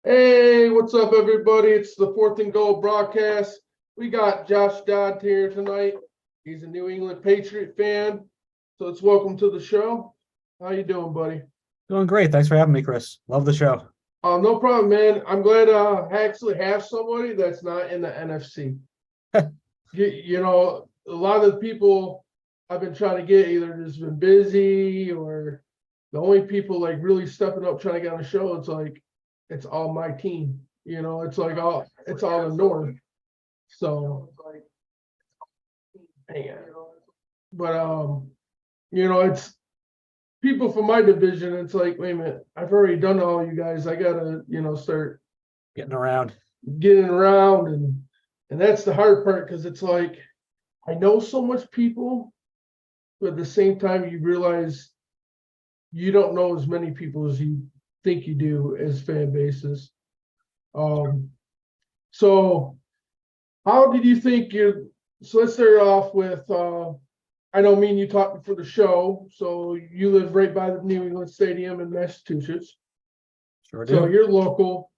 Hey, what's up, everybody? It's the 4th and Goal broadcast. We got Josh Dodd here tonight. He's a New England Patriot fan. So let's welcome to the show. How you doing, buddy? Doing great. Thanks for having me, Chris. Love the show. No problem, man. I'm glad I actually have somebody that's not in the NFC. A lot of the people I've been trying to get either just been busy or the only people like really stepping up trying to get on the show. It's all my team. It's all the North. So, man. But it's people from my division. It's like, wait a minute, I've already done all you guys. I gotta, start Getting around. getting around, and that's the hard part because it's like I know so much people, but at the same time you realize you don't know as many people as you think you do as fan bases. So how did you think so let's start off with I know me and you talked before the show, so you live right by the New England Stadium in Massachusetts. Sure So do. you're local.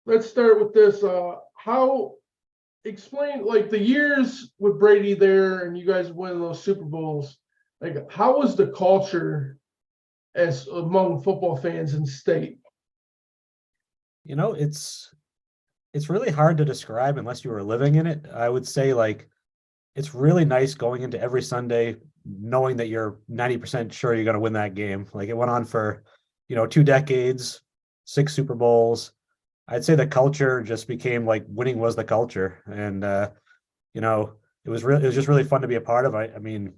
Let's start with this. How explain like the years with Brady there and you guys winning those Super Bowls, like how was the culture as among football fans in state? You know, it's really hard to describe unless you were living in it. I would say like it's really nice going into every Sunday knowing that you're 90% sure you're going to win that game. Like it went on for, 2 decades, 6 Super Bowls. I'd say the culture just became like winning was the culture. And you know, it was just really fun to be a part of. I mean,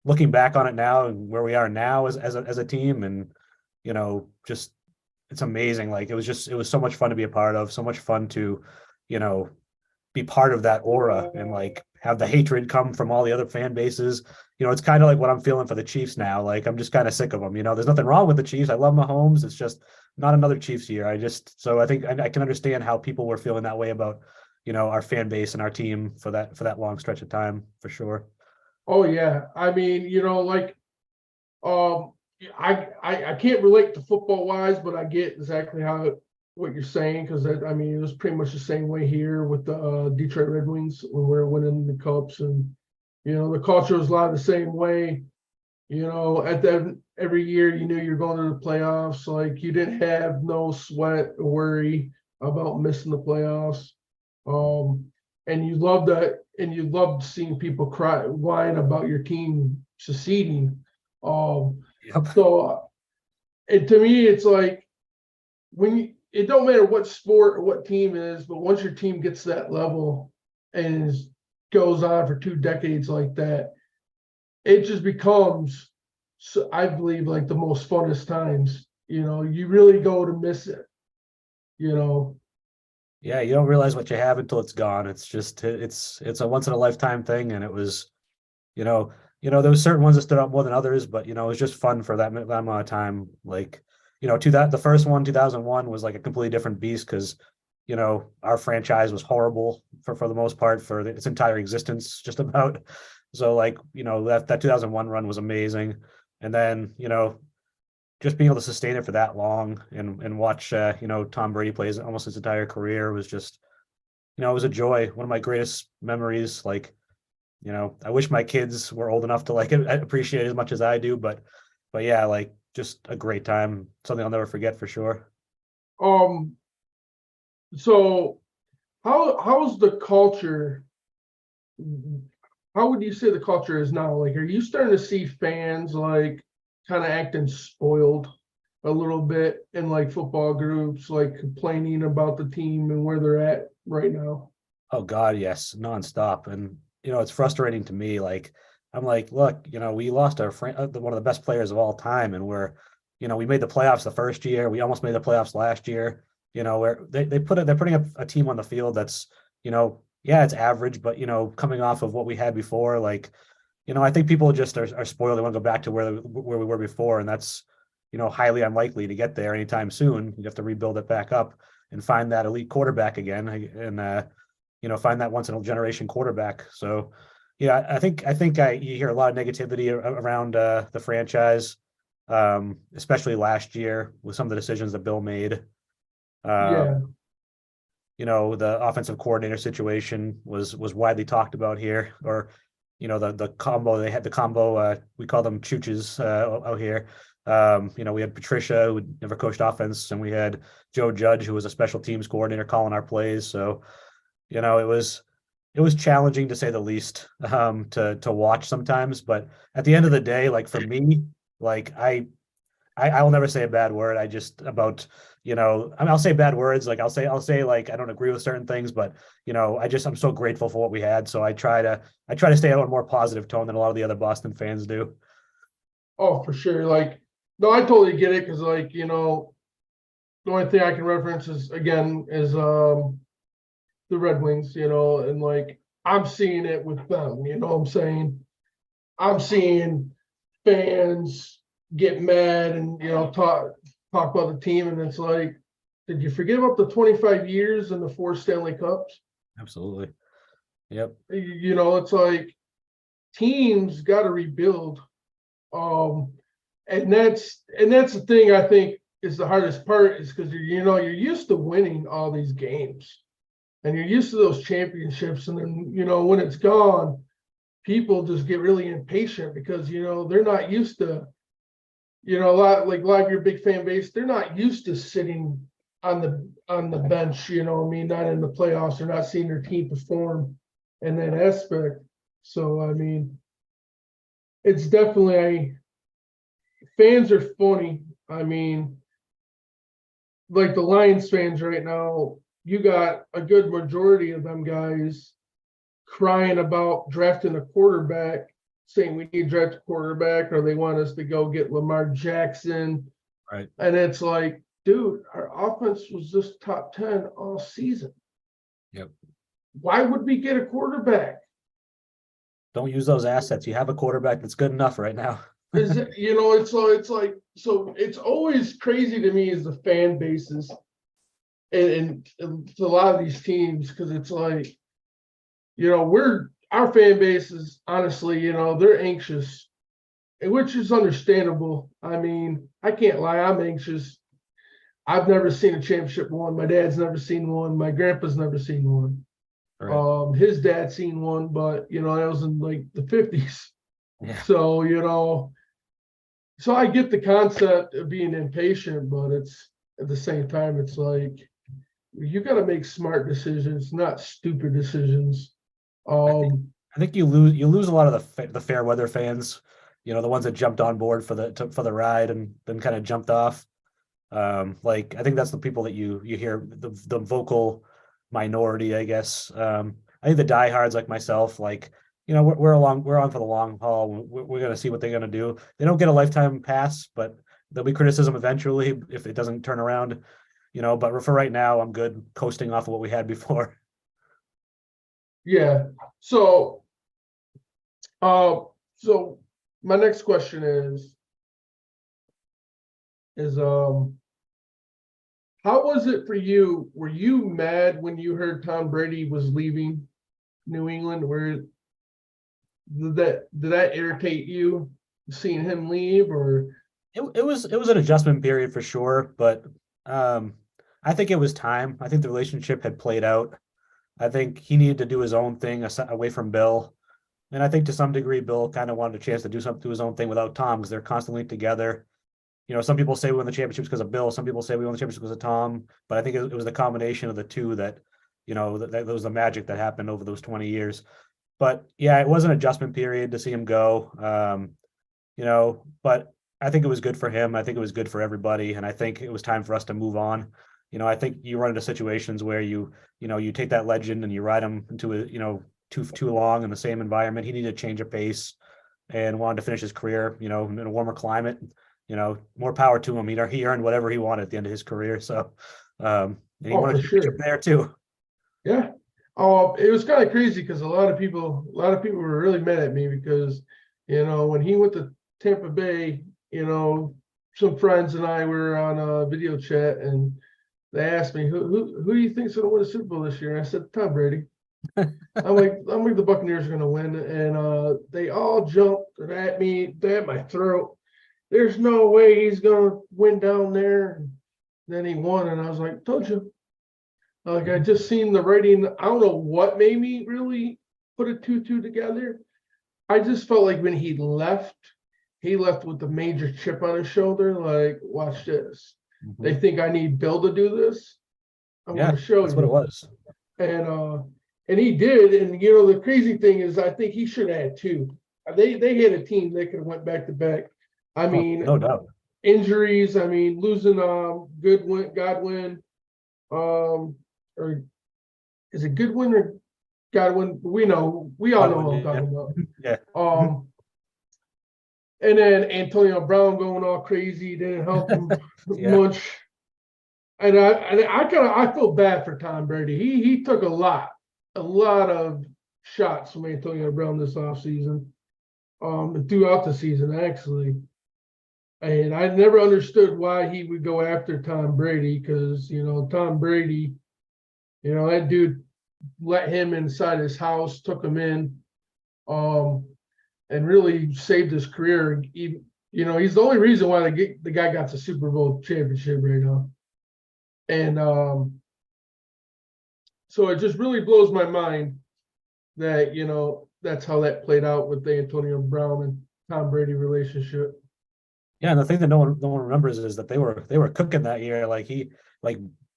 looking back on it now and where we are now as a team and just it's amazing. Like it was so much fun to be a part of, so much fun to, you know, be part of that aura and like have the hatred come from all the other fan bases. It's kind of like what I'm feeling for the Chiefs now. Like I'm just kind of sick of them. There's nothing wrong with the Chiefs. I love Mahomes. It's just not another Chiefs year. So I think I can understand how people were feeling that way about, our fan base and our team for that long stretch of time for sure. Oh yeah. I mean, um I can't relate to football wise, but I get exactly what you're saying because I mean it was pretty much the same way here with the Detroit Red Wings when we were winning the cups, and the culture was a lot of the same way. At the every year you knew you're going to the playoffs, like you didn't have no sweat or worry about missing the playoffs. Um, and you loved seeing people cry, whine about your team seceding. Um, Yep. so and to me, it's like it don't matter what sport or what team it is, but once your team gets to that level and goes on for 2 decades like that, it just becomes, so I believe, like the most funnest times. You really go to miss it. You know, Yeah, you don't realize what you have until it's gone. It's a once in a lifetime thing, and it was, there was certain ones that stood out more than others, but it was just fun for that amount of time. Like, to that the first one, 2001 was like a completely different beast because, our franchise was horrible for the most part for its entire existence, just about. So like, that 2001 run was amazing, and then just being able to sustain it for that long and watch Tom Brady plays almost his entire career was just it was a joy. One of my greatest memories. Like I wish my kids were old enough to like appreciate it as much as I do, but yeah, like just a great time, something I'll never forget for sure. um, so how's the culture? How would you say the culture is now? Like, are you starting to see fans like kind of acting spoiled a little bit in like football groups, like complaining about the team and where they're at right now? Oh God, yes, nonstop. And it's frustrating to me. Like I'm like, look, we lost one of the best players of all time, and we made the playoffs the first year. We almost made the playoffs last year. Where they're putting up a team on the field that's, yeah, it's average, but coming off of what we had before, like, I think people just are spoiled. They want to go back to where we were before, and that's, highly unlikely to get there anytime soon. You have to rebuild it back up and find that elite quarterback again, and find that once in a generation quarterback. So, yeah, I think you hear a lot of negativity around the franchise. especially last year with some of the decisions that Bill made. Yeah, The offensive coordinator situation was widely talked about here, or the combo they had the combo we call them chooches out here. We had Patricia, who never coached offense, and we had Joe Judge, who was a special teams coordinator, calling our plays. So it was challenging to say the least, to watch sometimes. But at the end of the day, like for me, like I will never say a bad word. I just about, I'll say bad words. Like I'll say like I don't agree with certain things, but I'm so grateful for what we had. So I try to stay on a more positive tone than a lot of the other Boston fans do. oh, for sure. Like, no, I totally get it because, like, the only thing I can reference is the Red Wings, and like I'm seeing it with them, what I'm saying? I'm seeing fans get mad and talk about the team, and it's like, did you forget about the 25 years and the 4 Stanley Cups? Absolutely. Yep. It's like teams got to rebuild. And that's the thing I think is the hardest part is because you're used to winning all these games and you're used to those championships, and then when it's gone, people just get really impatient because they're not used to a lot of your big fan base, they're not used to sitting on the bench, not in the playoffs, or not seeing their team perform in that aspect. So I mean, it's definitely fans are funny. I mean, like the Lions fans right now, you got a good majority of them guys crying about drafting a quarterback, saying we need to draft a quarterback, or they want us to go get Lamar Jackson. Right. And it's like, dude, our offense was just top 10 all season. Yep. Why would we get a quarterback? Don't use those assets. You have a quarterback that's good enough right now. Is it, it's like, so it's always crazy to me as the fan bases and to a lot of these teams, because it's like, our fan base is honestly, they're anxious, which is understandable. I mean, I can't lie, I'm anxious. I've never seen a championship won. My dad's never seen one. My grandpa's never seen one. Right. His dad seen one, but that was in like the 50s. Yeah. So I get the concept of being impatient, but it's at the same time, it's like you got to make smart decisions, not stupid decisions. I think Um, I think you lose a lot of the fair weather fans, the ones that jumped on board for the ride and then kind of jumped off. Like I think that's the people that you hear, the vocal minority, I guess. I think the diehards like myself, like we're on for the long haul. We're gonna see what they're gonna do. They don't get a lifetime pass, but there'll be criticism eventually if it doesn't turn around. But for right now, I'm good coasting off of what we had before. yeah. So, uh, so my next question is how was it for you? Were you mad when you heard Tom Brady was leaving New England? Did that irritate you seeing him leave, or It was an adjustment period for sure, but um, I think it was time. I think the relationship had played out. I think he needed to do his own thing away from Bill. And I think to some degree, Bill kind of wanted a chance to do something, do his own thing without Tom because they're constantly together. Some people say we won the championships because of Bill. Some people say we won the championships because of Tom. But I think it was the combination of the two that was the magic that happened over those 20 years. But yeah, it was an adjustment period to see him go. But I think it was good for him. I think it was good for everybody. And I think it was time for us to move on. I think you run into situations where you take that legend and you ride him into too long in the same environment. He needed a change of pace and wanted to finish his career, in a warmer climate. More power to him. He earned whatever he wanted at the end of his career. So, and he oh, won a for championship sure, there too. yeah. It was kind of crazy because a lot of people were really mad at me because, when he went to Tampa Bay, some friends and I were on a video chat and they asked me who do you think's going to win a Super Bowl this year? And I said Tom Brady. I'm like the Buccaneers are going to win, and they all jumped at me, they had my throat. there's no way he's gonna win down there. And then he won, and I was like, told you. Like I just seen the writing. I don't know what made me really put a 2-2 together. I just felt like when he left with the major chip on his shoulder. Like, watch this. They think I need Bill to do this. I'm Yeah, gonna show that's you. what it was. And he did. And you know, the crazy thing is, I think he should have had two. They had a team they could have went back to back. I Oh, mean, no doubt. injuries. I mean, losing Godwin, or is it Goodwin or Godwin? We all know what I'm talking about. Yeah. And then Antonio Brown going all crazy didn't help him Yeah. much. And I feel bad for Tom Brady. He took a lot of shots from Antonio Brown this offseason, and throughout the season actually. And I never understood why he would go after Tom Brady, because you know Tom Brady, you know, that dude let him inside his house, took him in, and really saved his career. You know, he's the only reason why the guy got the Super Bowl championship right now. And so it just really blows my mind that, you know, that's how that played out with the Antonio Brown and Tom Brady relationship. Yeah, and the thing that no one remembers is that they were cooking that year. Like him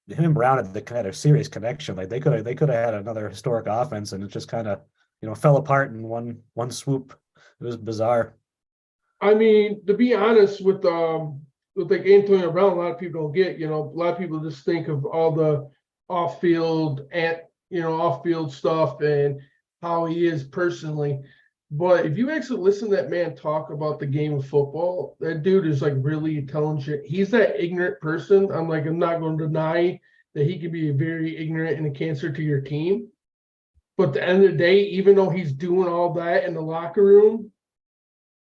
and Brown had a serious connection. Like they could have had another historic offense, and it just kind of fell apart in one swoop. It was bizarre. I mean, to be honest, with like Antonio Brown, a lot of people don't get. You know, a lot of people just think of all the off-field stuff and how he is personally. But if you actually listen to that man talk about the game of football, that dude is like really intelligent. He's that ignorant person. I'm not going to deny that he can be very ignorant and a cancer to your team. But at the end of the day, even though he's doing all that in the locker room,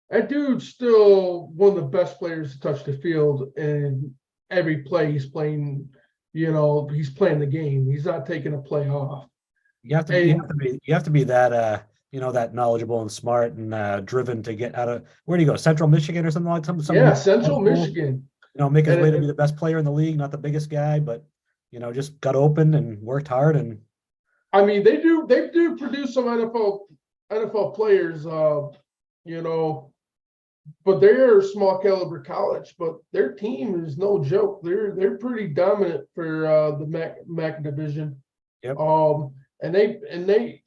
that dude's still one of the best players to touch the field. And every play he's playing, you know, he's playing the game. He's not taking a play off. You have to be that that knowledgeable and smart and driven to get out of, where do you go? Central Michigan or something like some Yeah, Central Michigan. Make his And way to be the best player in the league, not the biggest guy, but just got open and worked hard. And I mean, they do produce some NFL players, you know, but they're a small caliber college, but their team is no joke. They're pretty dominant for the MAC division. Yep. And they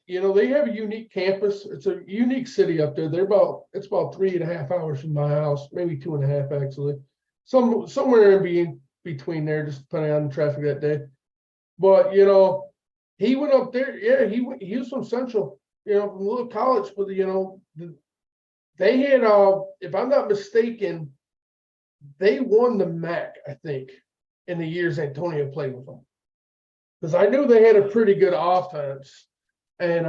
they have a unique campus. It's a unique city up there. It's about 3.5 hours from my house, maybe 2.5 actually. Somewhere in between there, just depending on the traffic that day. But you know, he went up there. Yeah, he was from Central, you know, from a little college, but you know, they had if I'm not mistaken, they won the MAC, I think, in the years Antonio played with them. Because I knew they had a pretty good offense and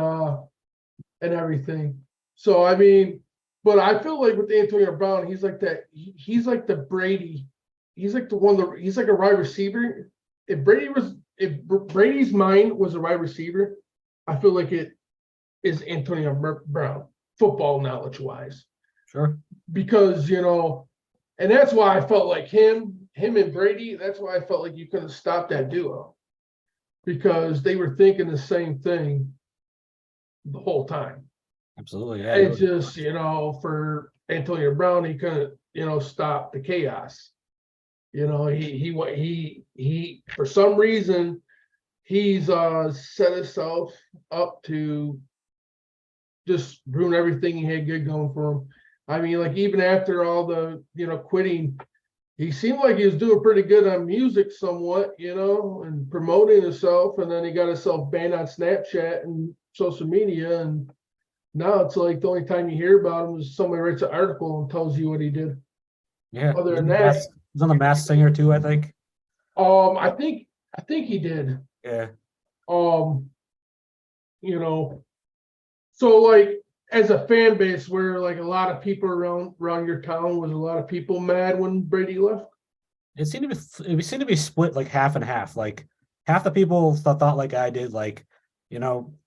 everything. So I mean, but I feel like with Antonio Brown, he's like that. He's like the Brady. He's like he's like a wide receiver. If Brady's mind was a wide receiver, I feel like it is Antonio Brown, football knowledge wise. Sure. Because and that's why I felt like him and Brady. That's why I felt like you couldn't stop that duo. Because they were thinking the same thing the whole time. Absolutely. Yeah. It's just, for Antonio Brown, he couldn't, stop the chaos. He for some reason, he's set himself up to just ruin everything he had good going for him. I mean, like even after all the, quitting, he seemed like he was doing pretty good on music somewhat, and promoting himself. And then he got himself banned on Snapchat and social media. And now it's like the only time you hear about him is somebody writes an article and tells you what he did. Yeah. Other than that, he's on the Masked Singer too, I think. I think he did. Yeah. So like as a fan base, where like a lot of people around your town, was a lot of people mad when Brady left? It seemed to be split like half and half. Like half the people thought like I did, like,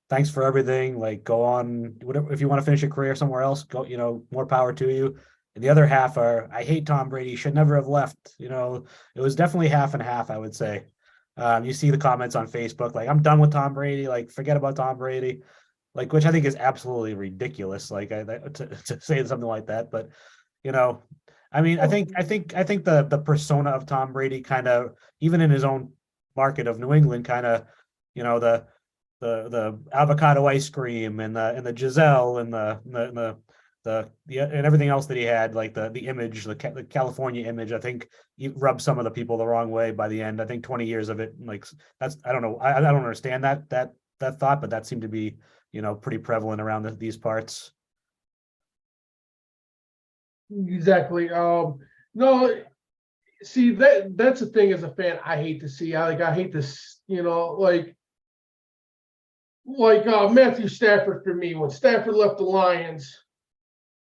thanks for everything. Like go on, whatever. If you want to finish your career somewhere else, go. More power to you. and the other half are, I hate Tom Brady, should never have left. You know, it was definitely half and half, I would say. You see the comments on Facebook, like, I'm done with Tom Brady, like, forget about Tom Brady, like, which I think is absolutely ridiculous, like, to say something like that. But, you know, I mean, I think the persona of Tom Brady kind of, even in his own market of New England, kind of, you know, the avocado ice cream and the Giselle and and everything else that he had, like the image, the California image, I think he rubbed some of the people the wrong way by the end. I think 20 years of it, like, that's, I don't know, I don't understand that thought, but that seemed to be, you know, pretty prevalent around these parts. Exactly. No, see that's the thing as a fan I hate to see. I hate this, Matthew Stafford for me. When Stafford left the Lions,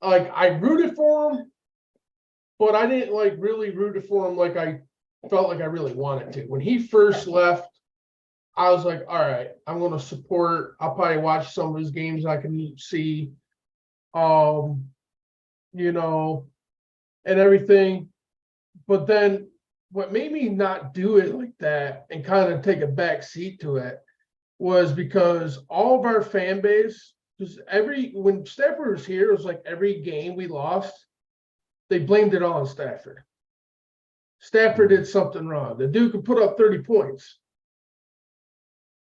like I rooted for him, but I didn't like really rooted for him like I felt like I really wanted to. When he first left, I was like, all right, I'm gonna support. I'll probably watch some of his games I can see. Um, you know, and everything. But then what made me not do it like that and kind of take a back seat to it was because all of our fan base, because when Stafford was here, it was like every game we lost, they blamed it all on Stafford. Stafford did something wrong. The dude could put up 30 points.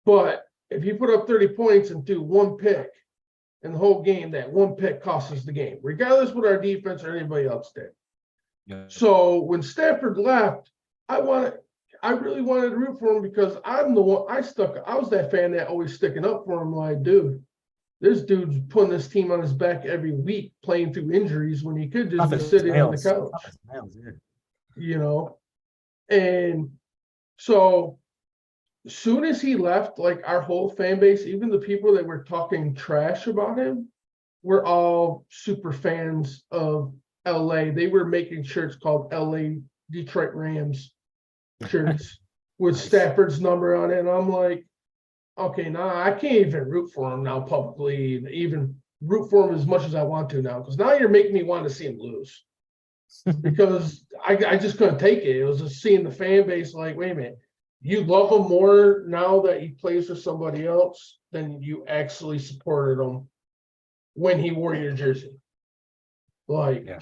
But if you put up 30 points and do one pick in the whole game, that one pick costs us the game, regardless what our defense or anybody else did. Yeah. So when Stafford left, I really wanted to root for him because I'm the one I was that fan that always sticking up for him. Like, dude, this dude's putting this team on his back every week, playing through injuries when he could just be sitting on the couch. You know, and so as soon as he left, like our whole fan base, even the people that were talking trash about him, were all super fans of LA. They were making shirts called LA Detroit Rams shirts with Nice. Stafford's number on it. And I'm like, okay, now I can't even root for him now publicly, even root for him as much as I want to now, because now you're making me want to see him lose. Because I just couldn't take it. It was just seeing the fan base like, wait a minute, you love him more now that he plays for somebody else than you actually supported him when he wore your jersey. Like, Yeah.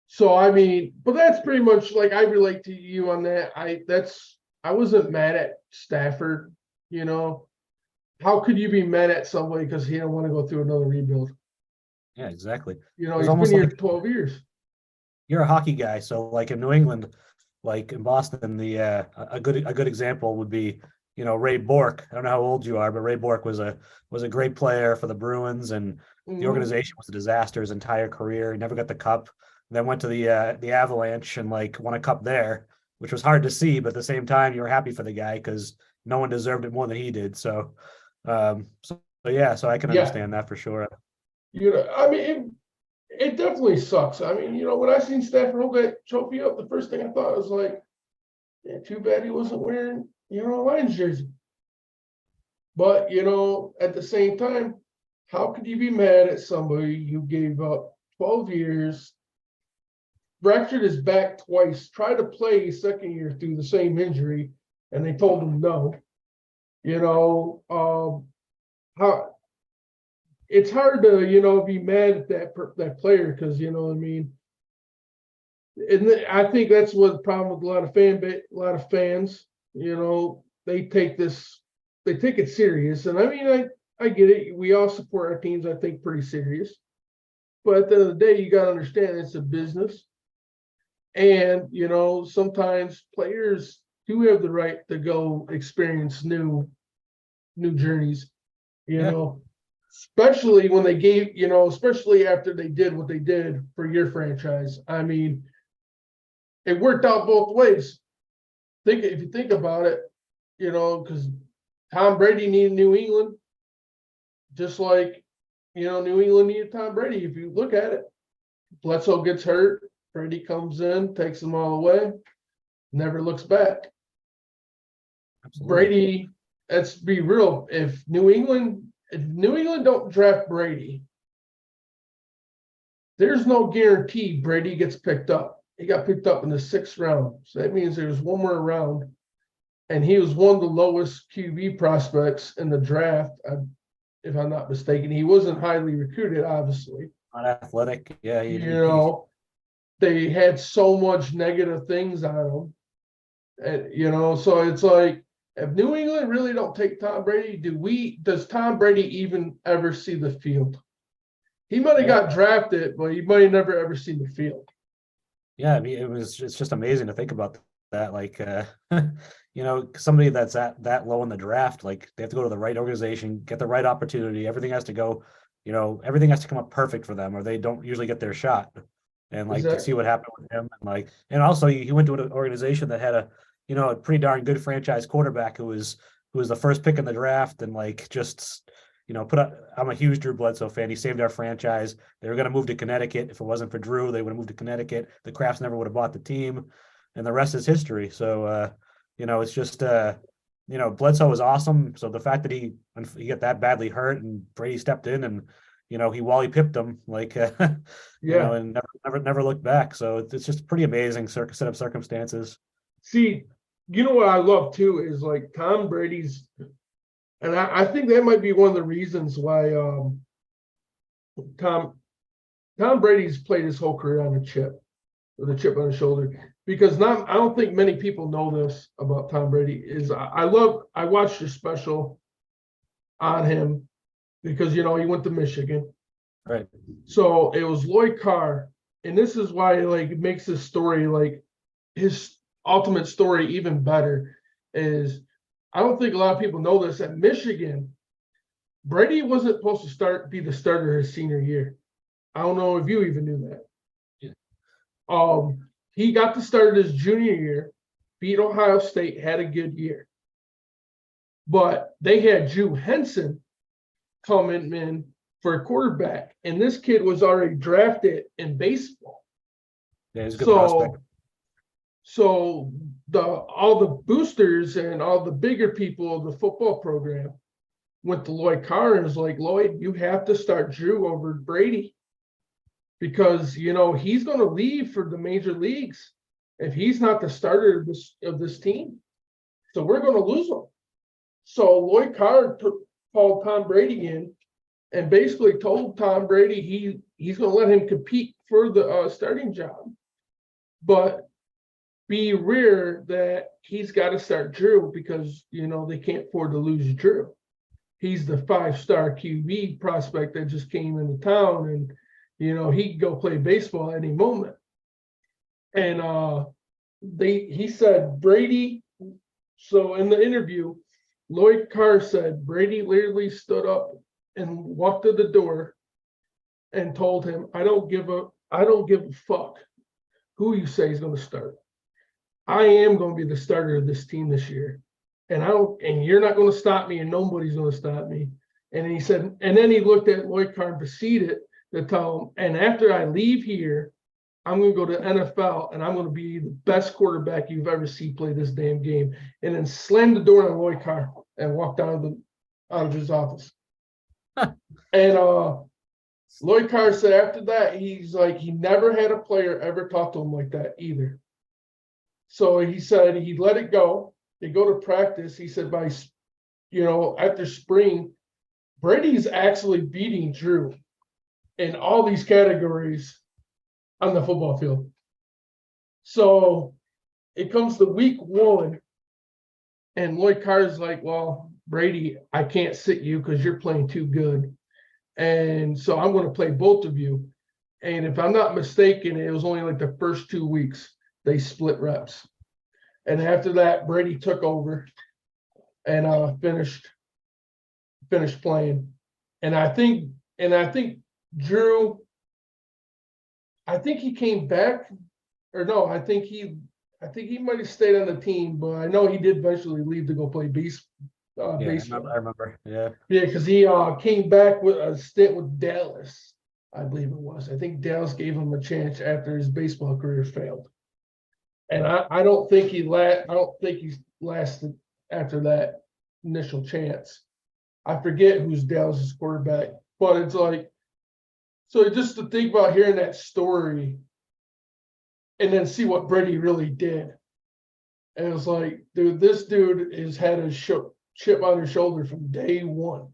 So I mean, but that's pretty much like I relate to you on that. I wasn't mad at Stafford, you know. How could you be mad at somebody because he didn't want to go through another rebuild? Yeah, exactly. You know, It's he's been almost here like 12 years. you're a hockey guy, so like in New England, like in Boston, a good example would be, you know, Ray Bourque. I don't know how old you are, but Ray Bourque was a great player for the Bruins, and the Mhm. organization was a disaster his entire career. He never got the cup. Then went to the Avalanche and like won a cup there, which was hard to see, but at the same time, you were happy for the guy because no one deserved it more than he did. So yeah, so I can Yeah, understand that for sure. I mean, it definitely sucks. I mean, when I seen Stafford hold that trophy up, the first thing I thought was like, yeah, too bad he wasn't wearing, a Lions jersey. But, at the same time, how could you be mad at somebody you gave up 12 years, fractured his back twice, tried to play his second year through the same injury, and they told him no? How it's hard to, be mad at that player because, what I mean. And I think that's what the problem with a lot of a lot of fans, they take it serious. And I mean, I get it. We all support our teams, I think, pretty serious. But at the end of the day, you got to understand it's a business. And, sometimes players do have the right to go experience new journeys, Yeah, especially when they gave, especially after they did what they did for your franchise. I mean, it worked out both ways. If you think about it, because Tom Brady needed New England, just like New England needed Tom Brady. If you look at it, Bledsoe gets hurt, Brady comes in, takes them all away, never looks back. absolutely. Brady, let's be real. If New England don't draft Brady, there's no guarantee Brady gets picked up. He got picked up in the 6th round. So that means there's one more round. And he was one of the lowest QB prospects in the draft, if I'm not mistaken. He wasn't highly recruited, obviously. Not athletic. Yeah. You know, they had so much negative things on him. And, you know, so it's like, if New England really don't take Tom Brady, does Tom Brady even ever see the field? He might have got drafted, but he might have never ever seen the field. Yeah, I mean, it's just amazing to think about that. Like, you know, somebody that's that low in the draft, like they have to go to the right organization, get the right opportunity. Everything has to go, you know, everything has to come up perfect for them, or they don't usually get their shot. And like to see what happened with him, and like, and also he went to an organization that had a, you know, a pretty darn good franchise quarterback who was the first pick in the draft, and like just, you know, I'm a huge Drew Bledsoe fan. He saved our franchise. They were going to move to Connecticut. If it wasn't for Drew, they would have moved to Connecticut. The Crafts never would have bought the team, and the rest is history. So, you know, it's just, you know, Bledsoe was awesome. So the fact that he got that badly hurt and Brady stepped in and, you know, he Wally pipped him, like, you know, and never looked back. So it's just a pretty amazing set of circumstances. See, you know what I love too is like Tom Brady's, and I think that might be one of the reasons why Tom Brady's played his whole career on a chip, with a chip on his shoulder. Because I don't think many people know this about Tom Brady. Is I watched a special on him because, you know, he went to Michigan. Right. So it was Lloyd Carr, and this is why like it makes this story, like his ultimate story, even better. Is I don't think a lot of people know this. At Michigan, Brady wasn't supposed to be the starter his senior year. I don't know if you even knew that. Yeah. He got to start his junior year, beat Ohio State, had a good year. But they had Drew Henson coming in for a quarterback, and this kid was already drafted in baseball. Yeah, he's a good prospect. So all the boosters and all the bigger people of the football program went to Lloyd Carr and was like, Lloyd, you have to start Drew over Brady. Because, you know, he's going to leave for the major leagues if he's not the starter of this team. So we're going to lose him. So Lloyd Carr called Tom Brady in and basically told Tom Brady he's going to let him compete for the starting job. But be aware that he's got to start Drew because, you know, they can't afford to lose Drew. He's the 5-star QB prospect that just came into town, and you know, he could go play baseball at any moment. And he said Brady. So in the interview, Lloyd Carr said Brady literally stood up and walked to the door and told him, I don't give a fuck who you say is going to start. I am going to be the starter of this team this year. And you're not going to stop me, and nobody's going to stop me. And he said, and then he looked at Lloyd Carr and proceeded to tell him, and after I leave here, I'm going to go to NFL and I'm going to be the best quarterback you've ever seen play this damn game. And then slammed the door on Lloyd Carr and walked out of his office. And Lloyd Carr said after that, he's like, he never had a player ever talk to him like that either. So he said he let it go. They go to practice. He said by, you know, after spring, Brady's actually beating Drew in all these categories on the football field. So it comes to week 1, and Lloyd Carr's like, well, Brady, I can't sit you because you're playing too good. And so I'm going to play both of you. And if I'm not mistaken, it was only like the first 2 weeks they split reps. And after that, Brady took over and finished playing. And I think Drew, I think he came back, or no, I think he might have stayed on the team, but I know he did eventually leave to go play baseball. I remember. Yeah, because he came back with a stint with Dallas, I believe it was. I think Dallas gave him a chance after his baseball career failed, and I don't think he lasted after that initial chance. I forget who's Dallas's quarterback, but it's like So just to think about hearing that story and then see what Brady really did. And it was like, dude, this dude has had a chip on his shoulder from day one.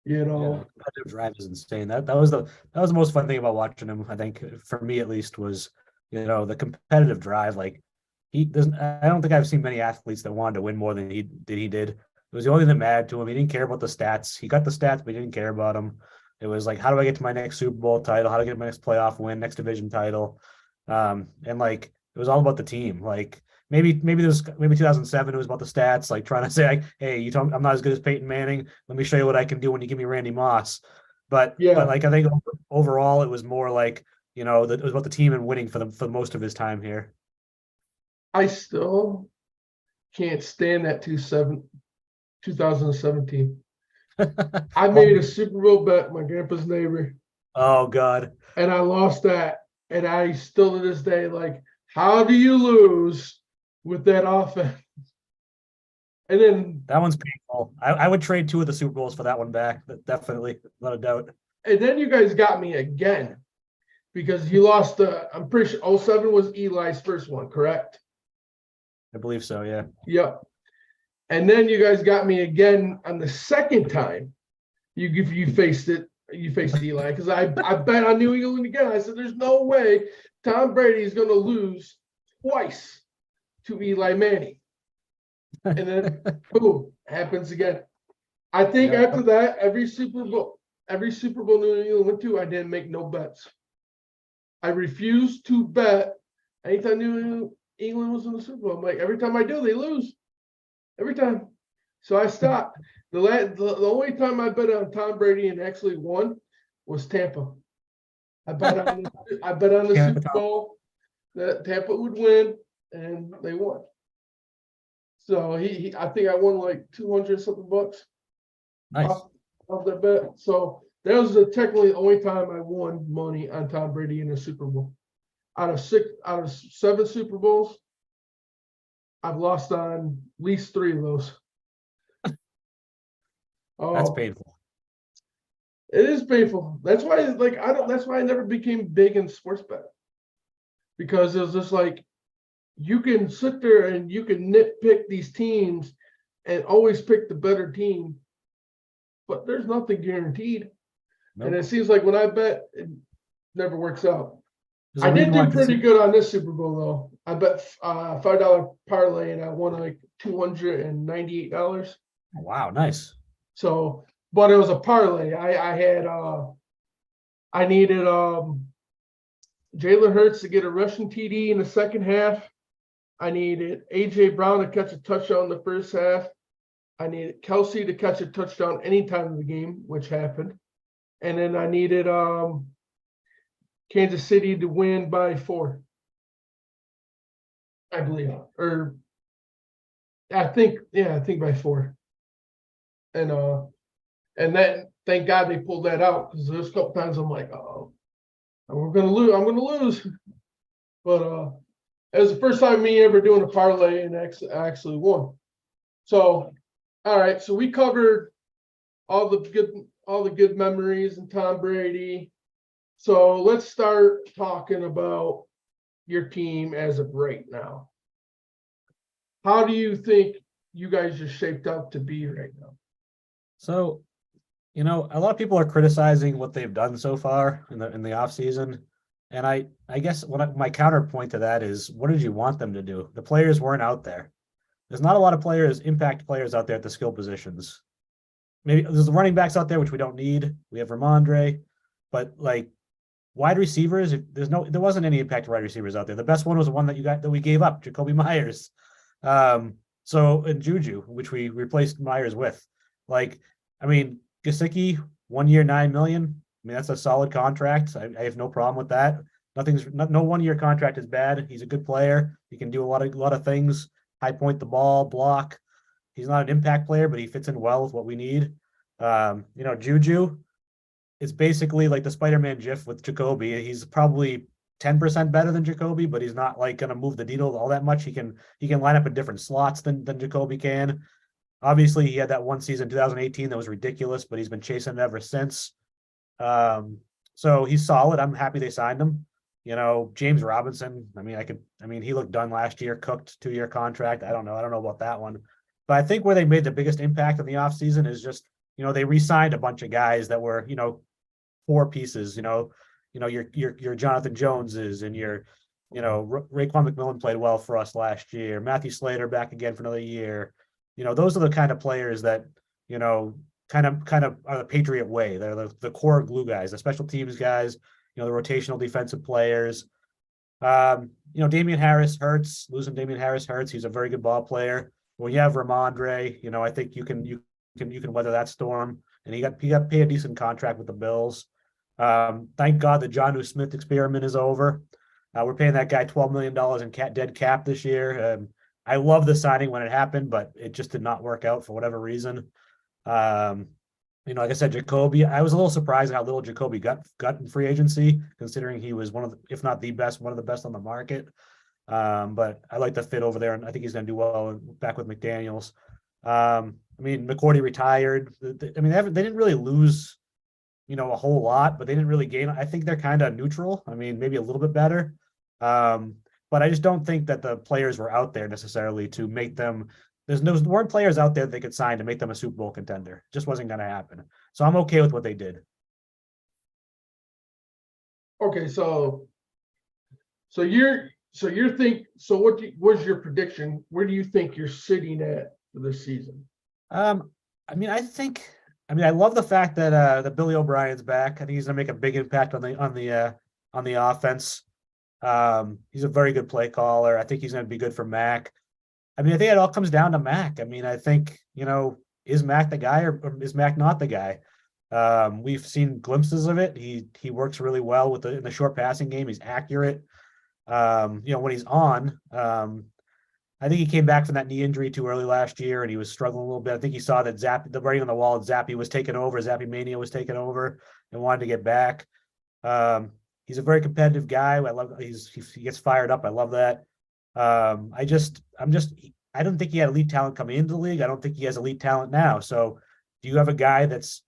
You Yeah, know, the competitive drive is insane. That was the most fun thing about watching him. I think for me at least was the competitive drive. Like he doesn't. I don't think I've seen many athletes that wanted to win more than he did. It was the only thing that mattered to him. He didn't care about the stats. He got the stats, but he didn't care about them. It was like, how do I get to my next Super Bowl title? How do I get my next playoff win, next division title? And like it was all about the team. Like maybe there's maybe 2007 it was about the stats, like trying to say like, hey, you told me I'm not as good as Peyton Manning, let me show you what I can do when you give me Randy Moss. But yeah, like I think overall it was more like that it was about the team and winning for most of his time here. I still can't stand that 2017. I made a Super Bowl bet, my grandpa's neighbor, Oh God, and I lost that. And I still to this day, like, how do you lose with that offense? And then that one's painful. I would trade 2 of the Super Bowls for that one back. Definitely, not a doubt. you guys got me again because you lost I'm pretty sure 07 was Eli's first one, correct? I believe so. Yeah. Yep. And then you guys got me again on the second time you faced it. You faced Eli because I bet on New England again. I said there's no way Tom Brady is going to lose twice to Eli Manning. And then boom, happens again. I think Yep. after that, every Super Bowl New England went to, I didn't make no bets. I refused to bet anytime New England was in the Super Bowl. I'm like, every time I do, they lose. Every time. So I stopped. The only time I bet on Tom Brady and actually won was Tampa. I bet on the Tampa Super Bowl that Tampa would win, and they won. So I think I won like 200 something bucks Nice. off that bet. So that was technically the only time I won money on Tom Brady in a Super Bowl. Out of 7 Super Bowls, I've lost on at least 3 of those. That's Oh, painful. it is painful. That's why, like, that's why I never became big in sports betting, because it was just like you can sit there and you can nitpick these teams and always pick the better team, but there's nothing guaranteed. Nope. And it seems like when I bet, it never works out. There's a I did reason why do pretty good on this Super Bowl though. I bet $5 parlay and I won like $298. Wow, nice. So, but it was a parlay. I needed Jalen Hurts to get a rushing TD in the second half. I needed AJ Brown to catch a touchdown in the first half. I needed Kelsey to catch a touchdown any time of the game, which happened. And then I needed Kansas City to win by 4, I believe. Or I think by 4. And then thank God they pulled that out, because there's a couple times I'm like, oh, I'm gonna lose. But it was the first time me ever doing a parlay and actually won. So, all right, so we covered all the good memories and Tom Brady. So let's start talking about your team as of right now. How do you think you guys are shaped up to be right now? So, a lot of people are criticizing what they've done so far in the off season, and I guess my counterpoint to that is, what did you want them to do? The players weren't out there. There's not a lot of impact players out there at the skill positions. Maybe there's the running backs out there, which we don't need. We have Ramondre, but like wide receivers, there wasn't any impact wide receivers out there. The best one was the one that we gave up, Jacoby Myers. So in Juju, which we replaced Myers with. Like, I mean, Gesicki, 1 year, $9 million. I mean, that's a solid contract. I have no problem with that. No 1 year contract is bad. He's a good player. He can do a lot of things. High point the ball, block. He's not an impact player, but he fits in well with what we need. Juju, it's basically like the Spider-Man GIF with Jacoby. He's probably 10% better than Jacoby, but he's not like going to move the needle all that much. He can line up in different slots than Jacoby can. Obviously, he had that one season, 2018, that was ridiculous, but he's been chasing it ever since. So he's solid. I'm happy they signed him. You know, James Robinson. I mean, he looked done last year, cooked 2-year contract. I don't know. I don't know about that one. But I think where they made the biggest impact in the offseason is just, they re-signed a bunch of guys that were, core pieces, your Jonathan Joneses and your, Raekwon McMillan played well for us last year. Matthew Slater back again for another year. Those are the kind of players that, kind of are the Patriot way. They're the core glue guys, the special teams guys, the rotational defensive players. Damian Harris hurts. Losing Damian Harris hurts. He's a very good ball player. When you have Ramondre, I think you can weather that storm. And he got paid a decent contract with the Bills. Thank God the Jonnu Smith experiment is over. We're paying that guy $12 million in dead cap this year. I love the signing when it happened, but it just did not work out for whatever reason. Like I said, Jacoby, I was a little surprised how little Jacoby got in free agency, considering he was one of the, if not the best, one of the best on the market. But I like the fit over there, and I think he's going to do well back with McDaniels. McCourty retired. They didn't really lose, a whole lot, but they didn't really gain. I think they're kind of neutral. Maybe a little bit better. But I just don't think that the players were out there necessarily to make them. There weren't players out there that they could sign to make them a Super Bowl contender. It just wasn't going to happen. So I'm okay with what they did. Okay, so what's your prediction? Where do you think you're sitting at for this season? I love the fact that Billy O'Brien's back. I think he's going to make a big impact on the offense. He's a very good play caller. I think he's going to be good for Mac. I think it all comes down to Mac. I think, is Mac the guy or is Mac not the guy? We've seen glimpses of it. He works really well in the short passing game. He's accurate. When he's on, I think he came back from that knee injury too early last year and he was struggling a little bit. I think he saw that the writing on the wall, Zappy was taken over, Zappy Mania was taken over and wanted to get back. He's a very competitive guy. I love he gets fired up. I love that. I don't think he had elite talent coming into the league. I don't think he has elite talent now. So do you have a guy that's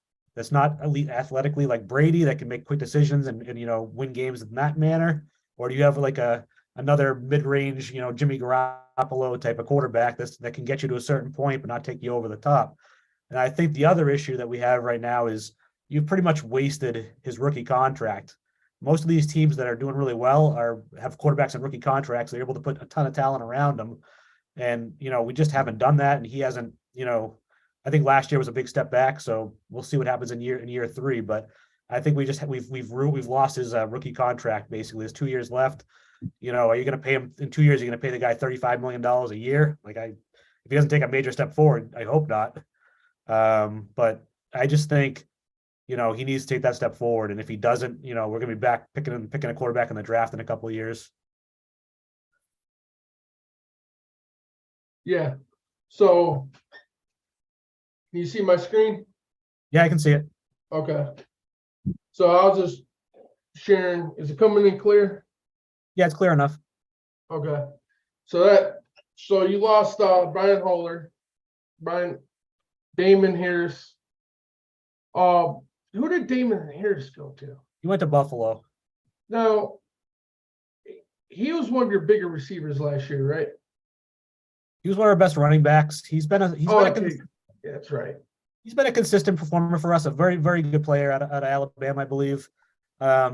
not elite athletically like Brady that can make quick decisions and win games in that manner? Or do you have like another mid-range, Jimmy Garoppolo type of quarterback that can get you to a certain point but not take you over the top? And I think the other issue that we have right now is you've pretty much wasted his rookie contract. Most of these teams that are doing really well have quarterbacks on rookie contracts. They're able to put a ton of talent around them. And, we just haven't done that. And he hasn't, I think last year was a big step back. So we'll see what happens in year 3. But I think we've lost his rookie contract. Basically, there's 2 years left. Are you going to pay him in 2 years? Are you going to pay the guy $35 million a year? If he doesn't take a major step forward, I hope not. But I just think, he needs to take that step forward. And if he doesn't, we're going to be back picking a quarterback in the draft in a couple of years. Yeah. So can you see my screen? Yeah, I can see it. Okay. So I'll just sharing. Is it coming in clear? Yeah, it's clear enough. Okay. So you lost Brian Holler, Damon Harris. Who did Damon Harris go to? He went to Buffalo. Now, he was one of your bigger receivers last year, right? He was one of our best running backs. That's right. He's been a consistent performer for us. A very, very good player out of Alabama, I believe.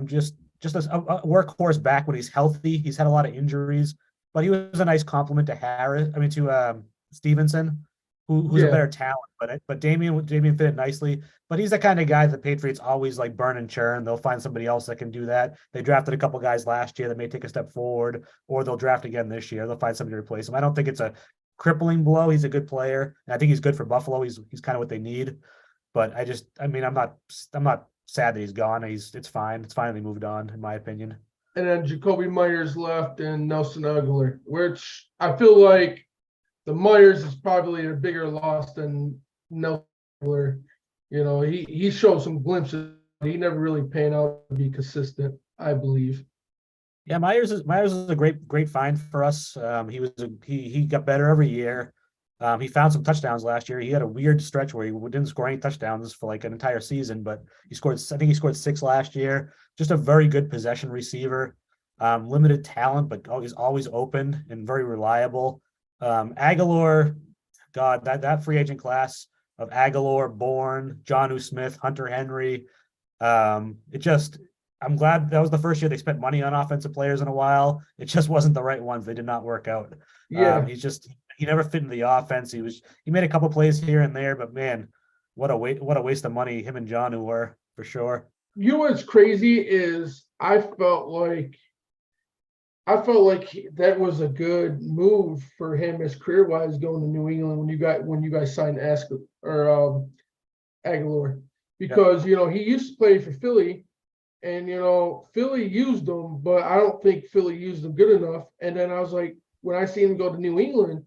Just a workhorse back when he's healthy. He's had a lot of injuries, but he was a nice compliment to Stevenson, who's a better talent. But Damian fit it nicely. But he's the kind of guy the Patriots always like burn and churn. They'll find somebody else that can do that. They drafted a couple guys last year that may take a step forward, or they'll draft again this year. They'll find somebody to replace him. I don't think it's a crippling blow. He's a good player. And I think he's good for Buffalo. He's kind of what they need. But I'm not sad that he's gone. It's fine. It's finally moved on, in my opinion. And then Jacoby Myers left and Nelson Aguilar, which I feel like the Myers is probably a bigger loss than Nelson Aguilar. He showed some glimpses. He never really panned out to be consistent, I believe. Yeah, Myers is a great find for us. He got better every year. He found some touchdowns last year. He had a weird stretch where he didn't score any touchdowns for like an entire season, but I think he scored 6 last year. Just a very good possession receiver. Limited talent, but always open and very reliable. Aguilar, God, that free agent class of Aguilar, Bourne, Jonnu Smith, Hunter Henry. It just, I'm glad that was the first year they spent money on offensive players in a while. It just wasn't the right ones. They did not work out. Yeah. He never fit into the offense. He made a couple plays here and there, but man, what a waste of money him and Jonnu were for sure. You know what's crazy is I felt like that was a good move for him as career-wise going to New England when you guys signed Aguilar, because he used to play for Philly, and Philly used him, but I don't think Philly used him good enough. And then I was like, when I seen him go to New England,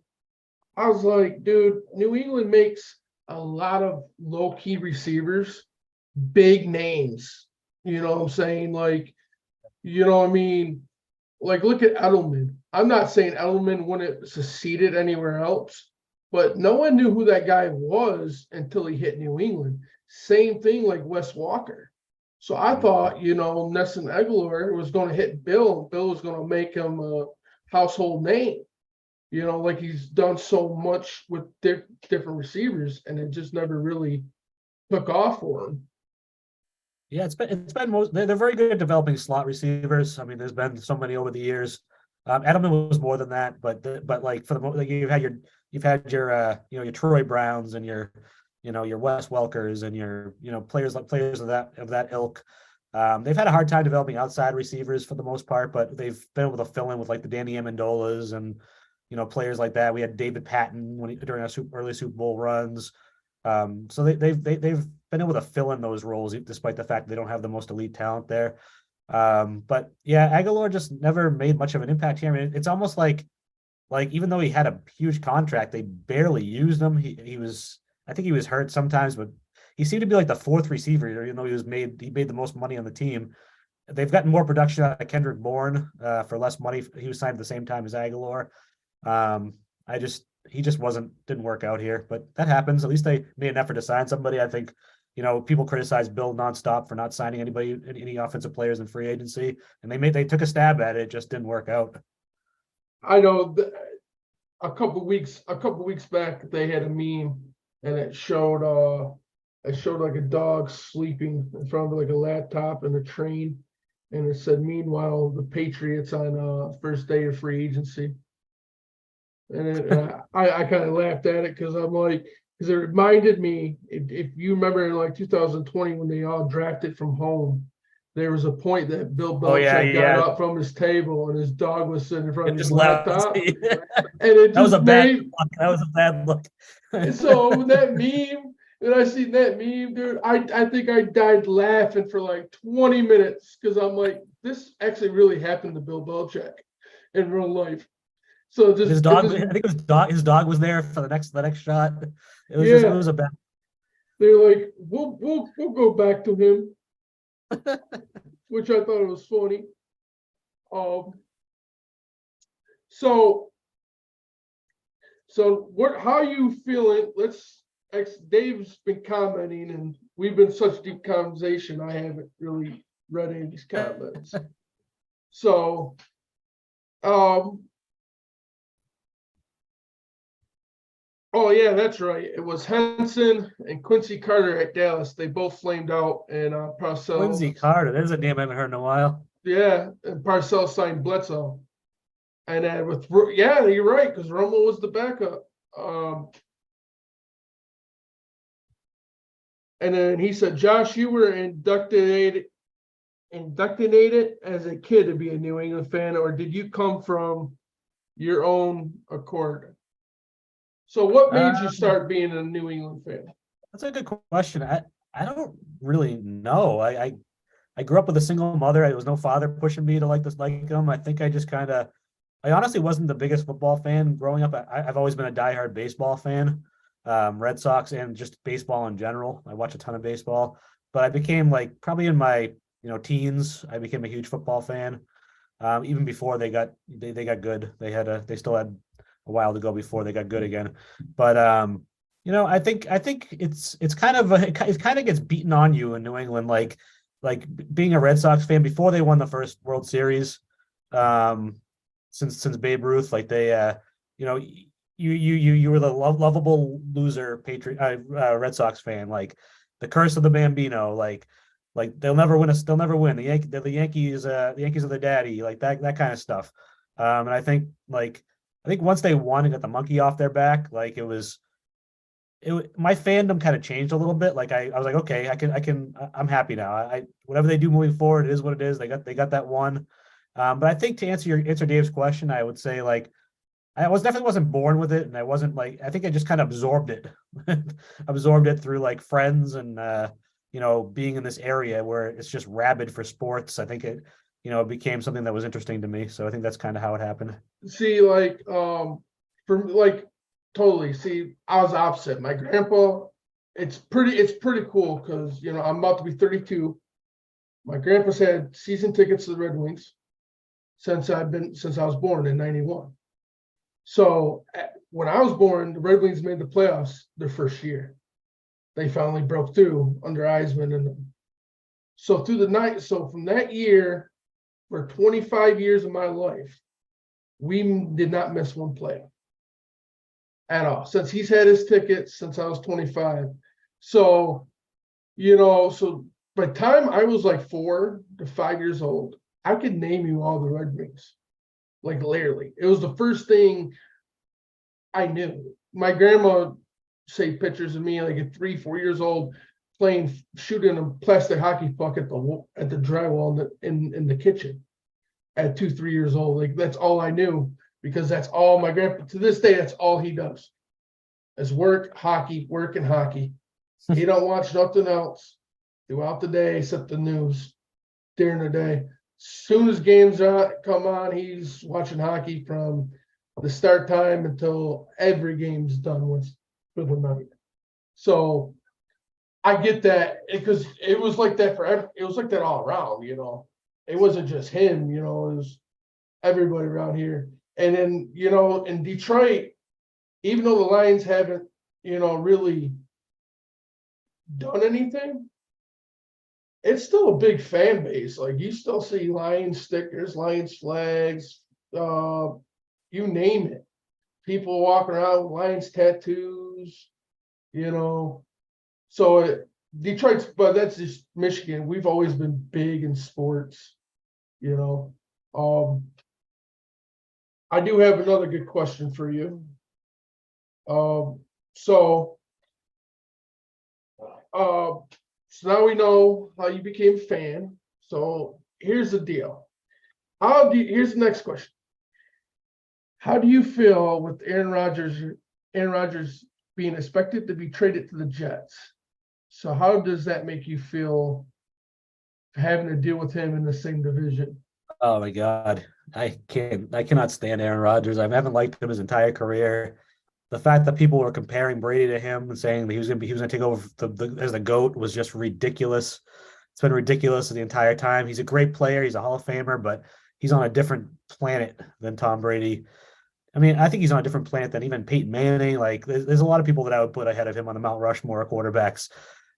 I was like, dude, New England makes a lot of low-key receivers, big names. You know what I'm saying? Like, you know what I mean? Like, look at Edelman. I'm not saying Edelman wouldn't succeeded anywhere else, but no one knew who that guy was until he hit New England. Same thing like Wes Walker. So I thought, Nelson Aguilar was going to hit Bill. Bill was going to make him a household name. Like he's done so much with different receivers, and it just never really took off for him. Yeah, it's been most they're very good at developing slot receivers. I mean, there's been so many over the years. Edelman was more than that, but like for the most, like you've had your your Troy Browns and your your Wes Welkers and your players of that ilk. They've had a hard time developing outside receivers for the most part, but they've been able to fill in with like the Danny Amendolas and players like that. We had David Patton during our early Super Bowl runs. So they've been able to fill in those roles despite the fact they don't have the most elite talent there. But yeah, Aguilar just never made much of an impact here. I mean, it's almost like even though he had a huge contract, they barely used him. I think he was hurt sometimes, but he seemed to be like the fourth receiver, even though he made the most money on the team. They've gotten more production out of Kendrick Bourne for less money. He was signed at the same time as Aguilar. He just didn't work out here, but that happens. At least they made an effort to sign somebody. I think, people criticize Bill nonstop for not signing any offensive players in free agency, and they took a stab at it. It just didn't work out. I know a couple weeks back they had a meme, and it showed like a dog sleeping in front of like a laptop and a train, and it said, "Meanwhile, the Patriots on first day of free agency." And I kind of laughed at it because I'm like, because it reminded me, if you remember in like 2020 when they all drafted from home, there was a point that Bill Belichick got up from his table and his dog was sitting in front of his laptop, and it that was just a bad look. That was a bad look. And so when that meme, and I seen that meme, dude, I think I died laughing for like 20 minutes because I'm like, this actually really happened to Bill Belichick in real life. So just his dog, I think his dog was there for the next shot. It was a bad. They're like, we'll go back to him, which I thought was funny. So how are you feeling? Dave's been commenting, and we've been such deep conversation. I haven't really read any of these comments. So, oh yeah, that's right. It was Henson and Quincy Carter at Dallas. They both flamed out, and Parcells. Quincy Carter, there's a name I haven't heard in a while. Yeah, and Parcells signed Bledsoe. And then you're right, because Romo was the backup. And then he said, Josh, you were indoctrinated as a kid to be a New England fan, or did you come from your own accord? So what made you start being a New England fan? That's a good question. I don't really know. I grew up with a single mother. There was no father pushing me to like him. I think I just I honestly wasn't the biggest football fan growing up. I've always been a diehard baseball fan, Red Sox and just baseball in general. I watch a ton of baseball, but I became probably in my teens. I became a huge football fan. Even before they got good. They still had a while ago before they got good again. But I think it's kind of it kind of gets beaten on you in New England, like being a Red Sox fan before they won the first World Series, since Babe Ruth, like they you were the lovable loser Patriot Red Sox fan, like the curse of the Bambino, like they'll never win. The Yankees the Yankees are their daddy, like that kind of stuff. And I think once they won and got the monkey off their back, like my fandom kind of changed a little bit. Like I was like, okay, I'm happy now. I whatever they do moving forward, it is what it is. They got that one. But I think to answer Dave's question, I would say like definitely wasn't born with it, and I wasn't like I think I just kind of absorbed it, absorbed it through like friends and being in this area where it's just rabid for sports. I think it became something that was interesting to me. So I think that's kind of how it happened. See, like, for like, totally. See, I was opposite. My grandpa, it's pretty cool because I'm about to be 32. My grandpa's had season tickets to the Red Wings since I was born in '91. So when I was born, the Red Wings made the playoffs their first year. They finally broke through under Eisman, and so from that year, for 25 years of my life, we did not miss one playoff at all since he's had his tickets since I was 25. So, so by the time I was like 4 to 5 years old, I could name you all the Red Wings. Like literally, it was the first thing I knew. My grandma say pictures of me like at 3, 4 years old shooting a plastic hockey puck at the drywall in the kitchen at 2, 3 years old. Like that's all I knew because that's all my grandpa to this day. That's all he does is work, hockey, work and hockey. He don't watch nothing else throughout the day except the news during the day. Soon as games come on, he's watching hockey from the start time until every game's done for the night. So I get that because it was like that it was like that all around, It wasn't just him, it was everybody around here. And then, in Detroit, even though the Lions haven't, really done anything, it's still a big fan base. Like you still see Lions stickers, Lions flags, you name it. People walking around with Lions tattoos, So Detroit's, but that's just Michigan. We've always been big in sports, I do have another good question for you. So now we know how you became a fan. So here's the deal. Here's the next question. How do you feel with Aaron Rodgers being expected to be traded to the Jets? So how does that make you feel having to deal with him in the same division? Oh my God. I cannot stand Aaron Rodgers. I haven't liked him his entire career. The fact that people were comparing Brady to him and saying that he was gonna take over as the GOAT was just ridiculous. It's been ridiculous the entire time. He's a great player. He's a Hall of Famer, but he's on a different planet than Tom Brady. I mean, I think he's on a different planet than even Peyton Manning. Like, there's a lot of people that I would put ahead of him on the Mount Rushmore of quarterbacks.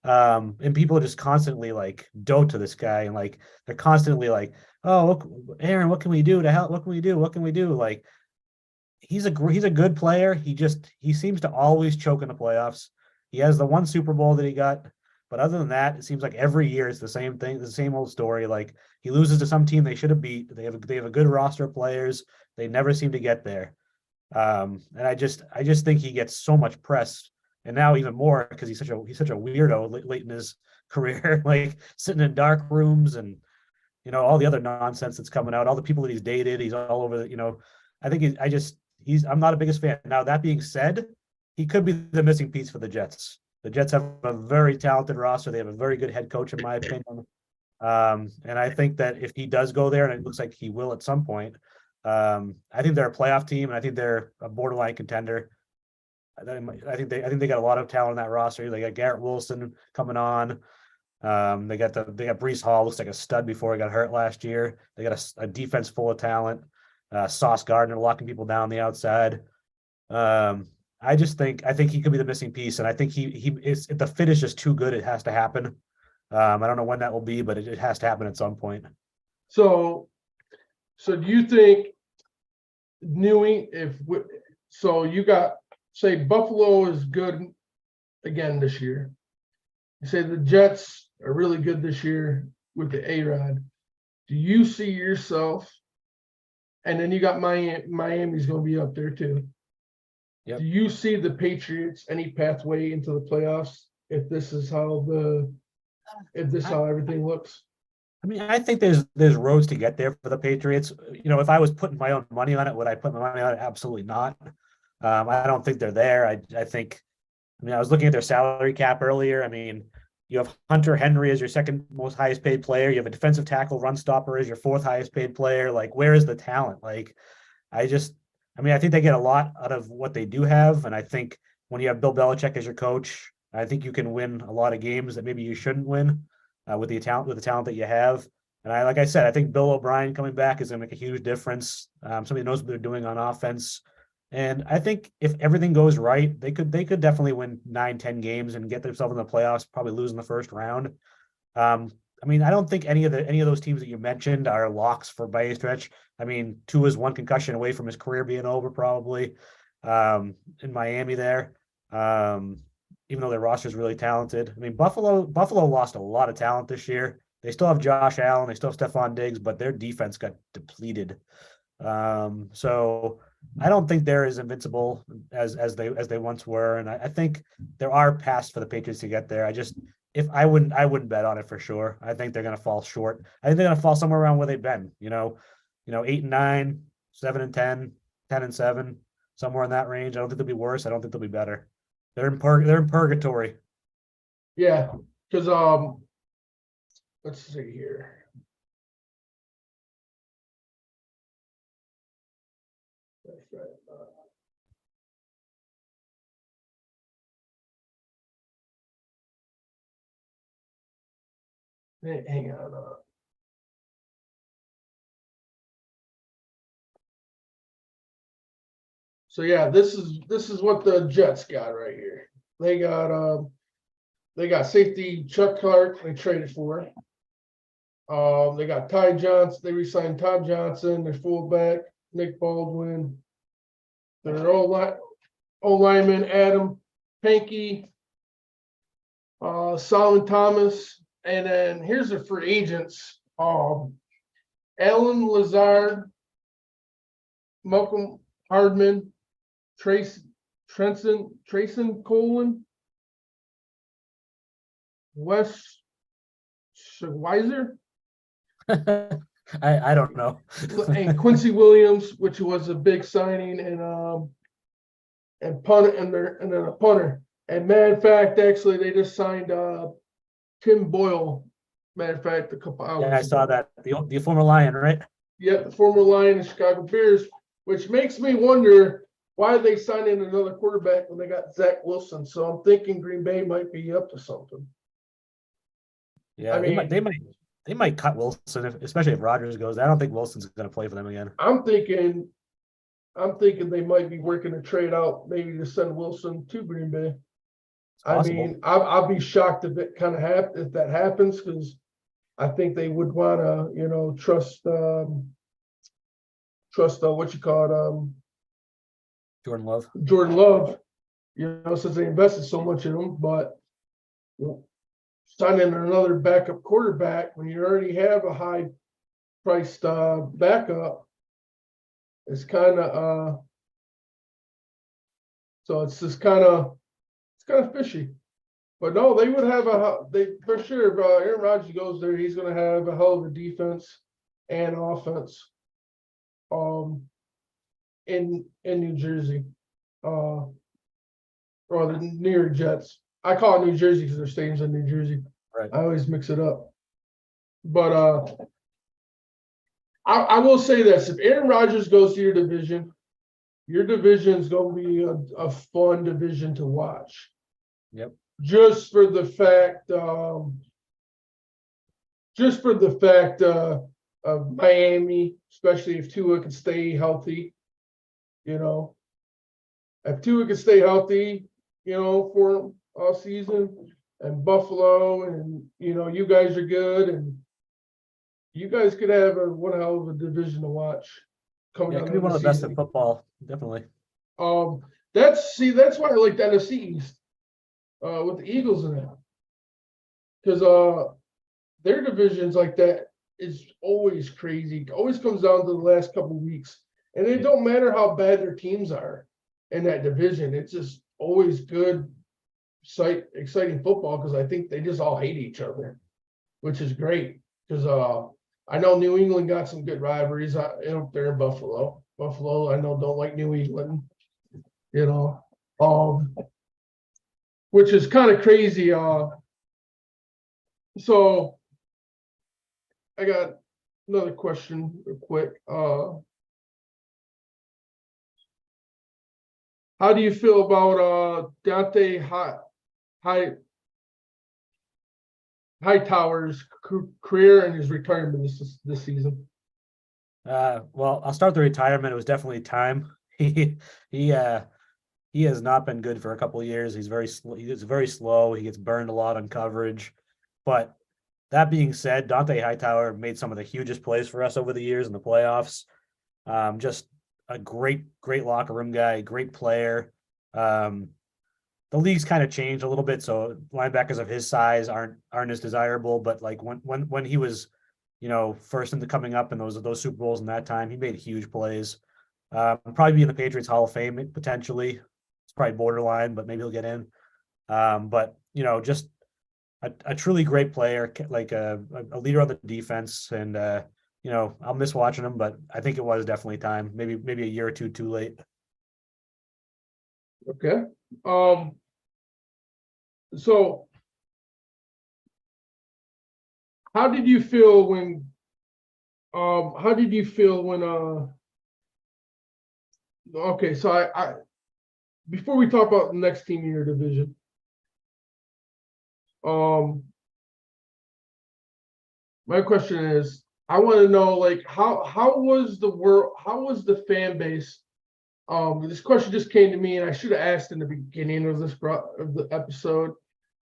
And people just constantly like dote to this guy, and like they're constantly like, "Oh, look, Aaron, what can we do to help? What can we do? What can we do?" Like, he's a good player. He seems to always choke in the playoffs. He has the one Super Bowl that he got, but other than that, it seems like every year it's the same thing, the same old story. Like he loses to some team they should have beat. They have a good roster of players. They never seem to get there. And I just think he gets so much press, and now even more because he's such a weirdo late in his career, like sitting in dark rooms and all the other nonsense that's coming out, all the people that he's dated, he's all over. I think I'm not a biggest fan. Now that being said, he could be the missing piece for the Jets. The Jets have a very talented roster. They have a very good head coach, in my opinion. And I think that if he does go there, and it looks like he will at some point, I think they're a playoff team, and I think they're a borderline contender. I think they got a lot of talent on that roster. They got Garrett Wilson coming on. They got Breece Hall, looks like a stud before he got hurt last year. They got a defense full of talent. Sauce Gardner locking people down the outside. I think he could be the missing piece, and I think he is, if the fit is just too good, it has to happen. I don't know when that will be, but it has to happen at some point. So, so do you think so you got, say Buffalo is good again this year. You say the Jets are really good this year with the A-Rod. Do you see yourself, and then you got Miami's going to be up there too. Yep. Do you see the Patriots any pathway into the playoffs if this is how everything looks? I mean, I think there's roads to get there for the Patriots. You know, if I was putting my own money on it, would I put my money on it? Absolutely not. I don't think they're there. I think. I mean, I was looking at their salary cap earlier. I mean, you have Hunter Henry as your second most highest paid player. You have a defensive tackle run stopper as your fourth highest paid player. Like, where is the talent? Like, I just, I mean, I think they get a lot out of what they do have, and I think when you have Bill Belichick as your coach, I think you can win a lot of games that maybe you shouldn't win with the talent that you have. And like I said, I think Bill O'Brien coming back is going to make a huge difference. Somebody knows what they're doing on offense, and I think if everything goes right, they could definitely win 9, 10 games and get themselves in the playoffs. Probably lose in the first round. Um, I mean, I don't think any of those teams that you mentioned are locks for by a stretch. I mean, Tua is one concussion away from his career being over, probably. In Miami there. Even though their roster is really talented. I mean, Buffalo lost a lot of talent this year. They still have Josh Allen, they still have Stephon Diggs, but their defense got depleted. So I don't think they're as invincible as they once were, and I think there are paths for the Patriots to get there. If I wouldn't bet on it for sure. I think they're going to fall short. I think they're going to fall somewhere around where they've been. 8-9, 7-10, 10-7, somewhere in that range. I don't think they'll be worse. I don't think they'll be better. They're in purgatory. Yeah, because let's see here. That's right. Hang on. So yeah, this is what the Jets got right here. They got safety Chuck Clark they traded for. They got Ty Johnson. They re-signed Todd Johnson. Their fullback Nick Baldwin. Their O-lineman Adam Pankey. Solomon Thomas. And then here's the free agents. Alan Lazard, Malcolm Hardman, Trayson Colon, Wes Weiser, I don't know. and Quincy Williams, which was a big signing, and punt and then a punter. And matter of fact, actually, they just signed Tim Boyle. Matter of fact, a couple hours. Yeah, I saw that. The former Lion, right? Yep, the former Lion of Chicago Bears, which makes me wonder why they signed in another quarterback when they got Zach Wilson. So I'm thinking Green Bay might be up to something. Yeah, I mean, they might cut Wilson, especially if Rodgers goes. I don't think Wilson's going to play for them again. I'm thinking they might be working to trade out, maybe to send Wilson to Green Bay. I mean, I'll be shocked if it kind of if that happens, because I think they would want to, trust what you call it, Jordan Love. Jordan Love, since they invested so much in him. But signing another backup quarterback when you already have a high-priced backup is kind of so it's just kind of fishy. But no, they would have for sure. If Aaron Rodgers goes there, he's going to have a hell of a defense and offense. In New Jersey, or the New York Jets. I call it New Jersey because their stadium's in New Jersey. Right. I always mix it up. But I will say this: if Aaron Rodgers goes to your division is going to be a fun division to watch. Yep. Just for the fact of Miami, especially if Tua can stay healthy, if Tua can stay healthy, for him all season, and Buffalo, and you guys are good, and you guys could have one hell of a division to watch coming Yeah, it out could be of one the of the best in season. football, definitely. That's why I like the NFC East, with the Eagles in it, because their divisions like that is always crazy. Always comes down to the last couple of weeks, and it Yeah. don't matter how bad their teams are in that division. It's just always good, exciting football because I think they just all hate each other, which is great. Because I know New England got some good rivalries up there in Buffalo. Buffalo, I know, don't like New England, you know, um, which is kind of crazy. So I got another question real quick. How do you feel about Dante Hightower's career and his retirement this season? Well, I'll start the retirement. It was definitely time. He he has not been good for a couple of years. He's very slow. He's very slow. He gets burned a lot on coverage. But that being said, Dante Hightower made some of the hugest plays for us over the years in the playoffs. Just a great locker room guy, great player. Um, the league's kind of changed a little bit, so linebackers of his size aren't as desirable. But like when he was, first into coming up in those Super Bowls in that time, he made huge plays. Probably be in the Patriots Hall of Fame potentially. It's probably borderline, but maybe he'll get in. But just a truly great player, like a leader on the defense, and I'll miss watching him, but I think it was definitely time. Maybe a year or two too late. Okay. So how did you feel when okay, so I before we talk about the next team in your division, my question is, I want to know, like, how was the fan base? This question just came to me, and I should have asked in the beginning of the episode,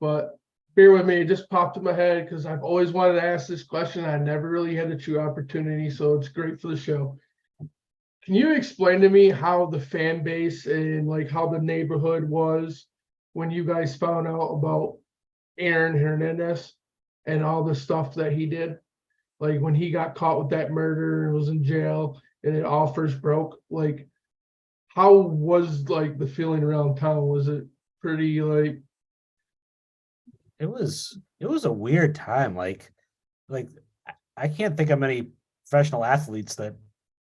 but bear with me, it just popped in my head because I've always wanted to ask this question. I never really had a true opportunity, so it's great for the show. Can you explain to me how the fan base and like how the neighborhood was when you guys found out about Aaron Hernandez and all the stuff that he did? Like when he got caught with that murder and was in jail and it all first broke, like how was like the feeling around town? Was it pretty like It was a weird time. Like I can't think of many professional athletes that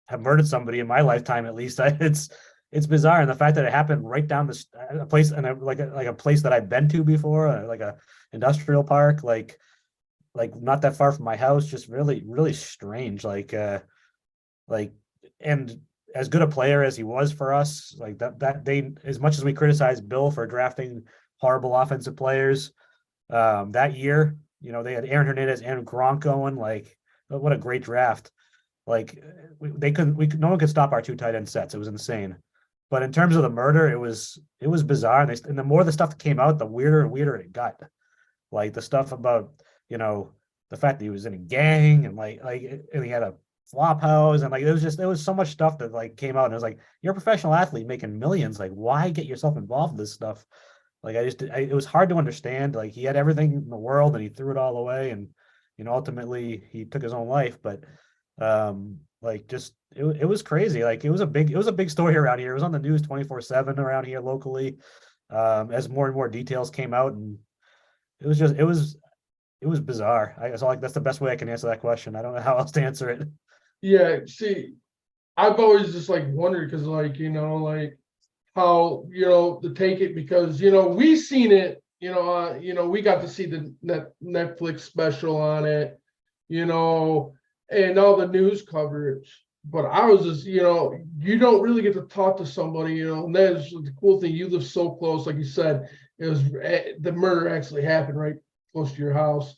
have murdered somebody in my lifetime, at least. It's bizarre, and the fact that it happened right down a place and like a place that I've been to before, like a industrial park, like not that far from my house, just really strange. Like and as good a player as he was for us, like that they, as much as we criticized Bill for drafting horrible offensive players, that year, they had Aaron Hernandez and Gronk going. Like, what a great draft! Like, no one could stop our two tight end sets. It was insane. But in terms of the murder, it was bizarre. And the more the stuff that came out, the weirder and weirder it got. Like the stuff about the fact that he was in a gang and and he had a flop house, and like there was so much stuff that like came out, and it was like, you're a professional athlete making millions. Like, why get yourself involved in this stuff? Like it was hard to understand. Like he had everything in the world and he threw it all away, and ultimately he took his own life. But like just it was crazy. Like it was a big story around here. It was on the news 24/7 around here locally. As more and more details came out, and it was bizarre. I so like that's the best way I can answer that question. I don't know how else to answer it. yeah, see, I've always just like wondered because like, like how, to take it because, we seen it, we got to see the Netflix special on it, and all the news coverage. But I was just, you don't really get to talk to somebody, and that's the cool thing. You live so close, like you said, it was the murder actually happened right close to your house,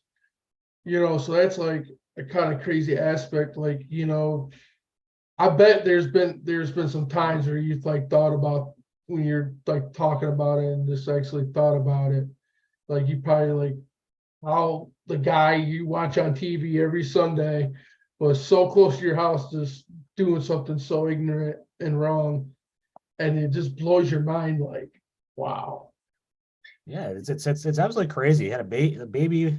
so that's like a kind of crazy aspect. Like, I bet there's been some times where you've like thought about when you're like talking about it and just actually thought about it, like you probably like how the guy you watch on TV every Sunday was so close to your house, just doing something so ignorant and wrong, and it just blows your mind. Like, wow. Yeah, it's absolutely crazy. He had a baby,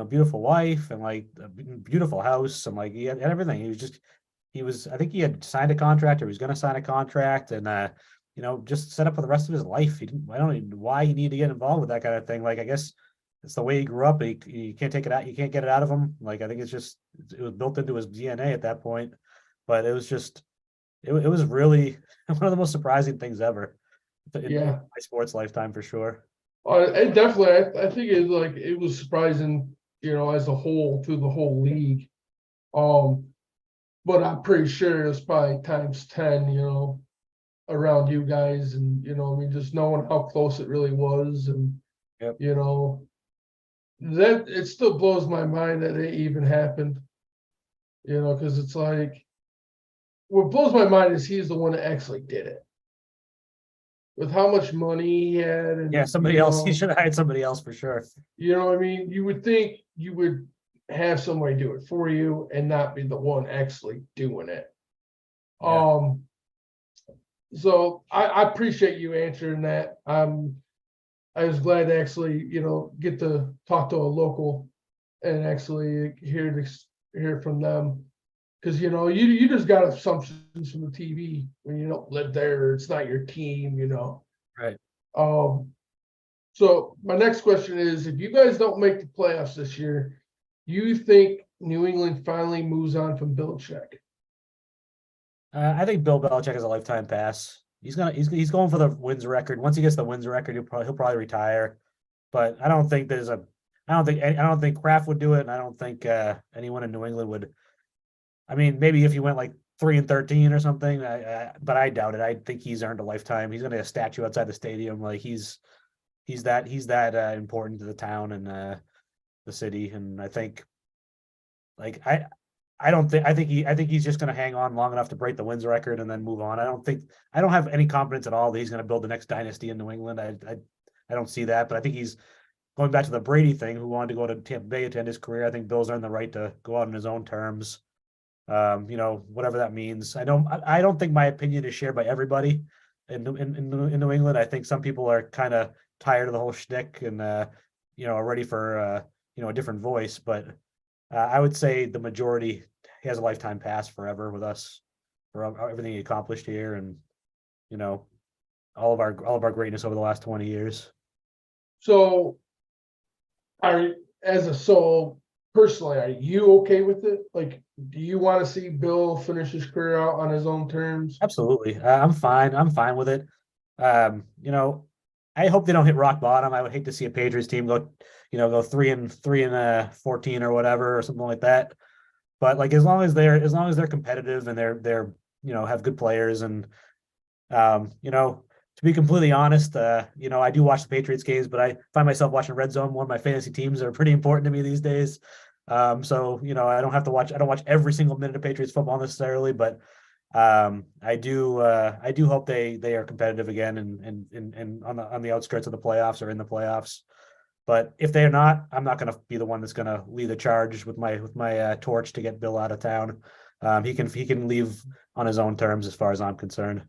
beautiful wife and like a beautiful house and like he had everything. I think he had signed a contract or he was going to sign a contract and just set up for the rest of his life. I don't know why he needed to get involved with that kind of thing. Like I guess it's the way he grew up. You can't take it out. You can't get it out of him. Like I think it was built into his DNA at that point. But it was just it was really one of the most surprising things ever in Yeah. my sports lifetime for sure. It definitely, I think it was surprising, as a whole through the whole league. Um, but I'm pretty sure it's probably times 10, around you guys and, I mean, just knowing how close it really was and, Yep. that it still blows my mind that it even happened, because it's like, what blows my mind is he's the one that actually did it. With how much money he had Yeah, and, somebody else. He should have hired somebody else for sure. what I mean? You would think you would have somebody do it for you and not be the one actually doing it. Yeah. So I appreciate you answering that. I was glad to actually, get to talk to a local and actually hear from them. Because you just got assumptions from the TV when you don't live there, it's not your team. Right. So my next question is, if you guys don't make the playoffs this year, you think New England finally moves on from Belichick? I think Bill Belichick has a lifetime pass. He's going for the wins record. Once he gets the wins record, he'll probably retire. But I don't think Kraft would do it, and I don't think anyone in New England would. I mean, maybe if he went like 3-13 or something, but I doubt it. I think he's earned a lifetime. He's gonna get a statue outside the stadium. Like he's that important to the town and the city, and I think like I think he's just going to hang on long enough to break the wins record and then move on. I don't have any confidence at all that he's going to build the next dynasty in New England. I don't see that, but I think he's going back to the Brady thing, who wanted to go to Tampa Bay to end his career. I think Bill's earned the right to go out on his own terms. Whatever that means. I don't think my opinion is shared by everybody in New England. I think some people are kind of tired of the whole shtick and are ready for a different voice, but I would say the majority has a lifetime pass forever with us for everything he accomplished here, and you know all of our greatness over the last 20 years. So, as a soul, personally, are you okay with it? Like, do you want to see Bill finish his career out on his own terms? Absolutely, I'm fine. I'm fine with it. Um, you know, I hope they don't hit rock bottom. I would hate to see a Patriots team go 3-3 and 14 or whatever or something like that. But like as long as they're competitive and they're have good players and to be completely honest, I do watch the Patriots games, but I find myself watching Red Zone. One of my fantasy teams are pretty important to me these days. So I don't watch every single minute of Patriots football necessarily, but I do hope they are competitive again and on the outskirts of the playoffs or in the playoffs. But if they're not, I'm not going to be the one that's going to lead the charge with my torch to get Bill out of town. He can leave on his own terms as far as I'm concerned.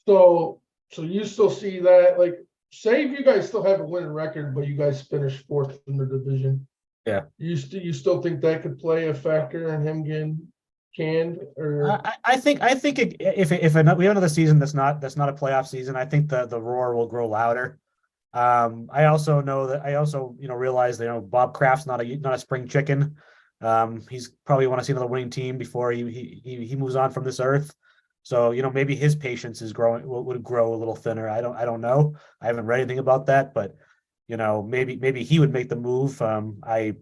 So you still see that, like, say if you guys still have a winning record, but you guys finish fourth in the division, Yeah. you still think that could play a factor in him getting canned or I think if we have another season that's not a playoff season, I think the roar will grow louder. I also know that realize that Bob Kraft's not a spring chicken. He's probably want to see another winning team before he moves on from this earth. So maybe his patience is would grow a little thinner. I don't know. I haven't read anything about that, but maybe he would make the move. I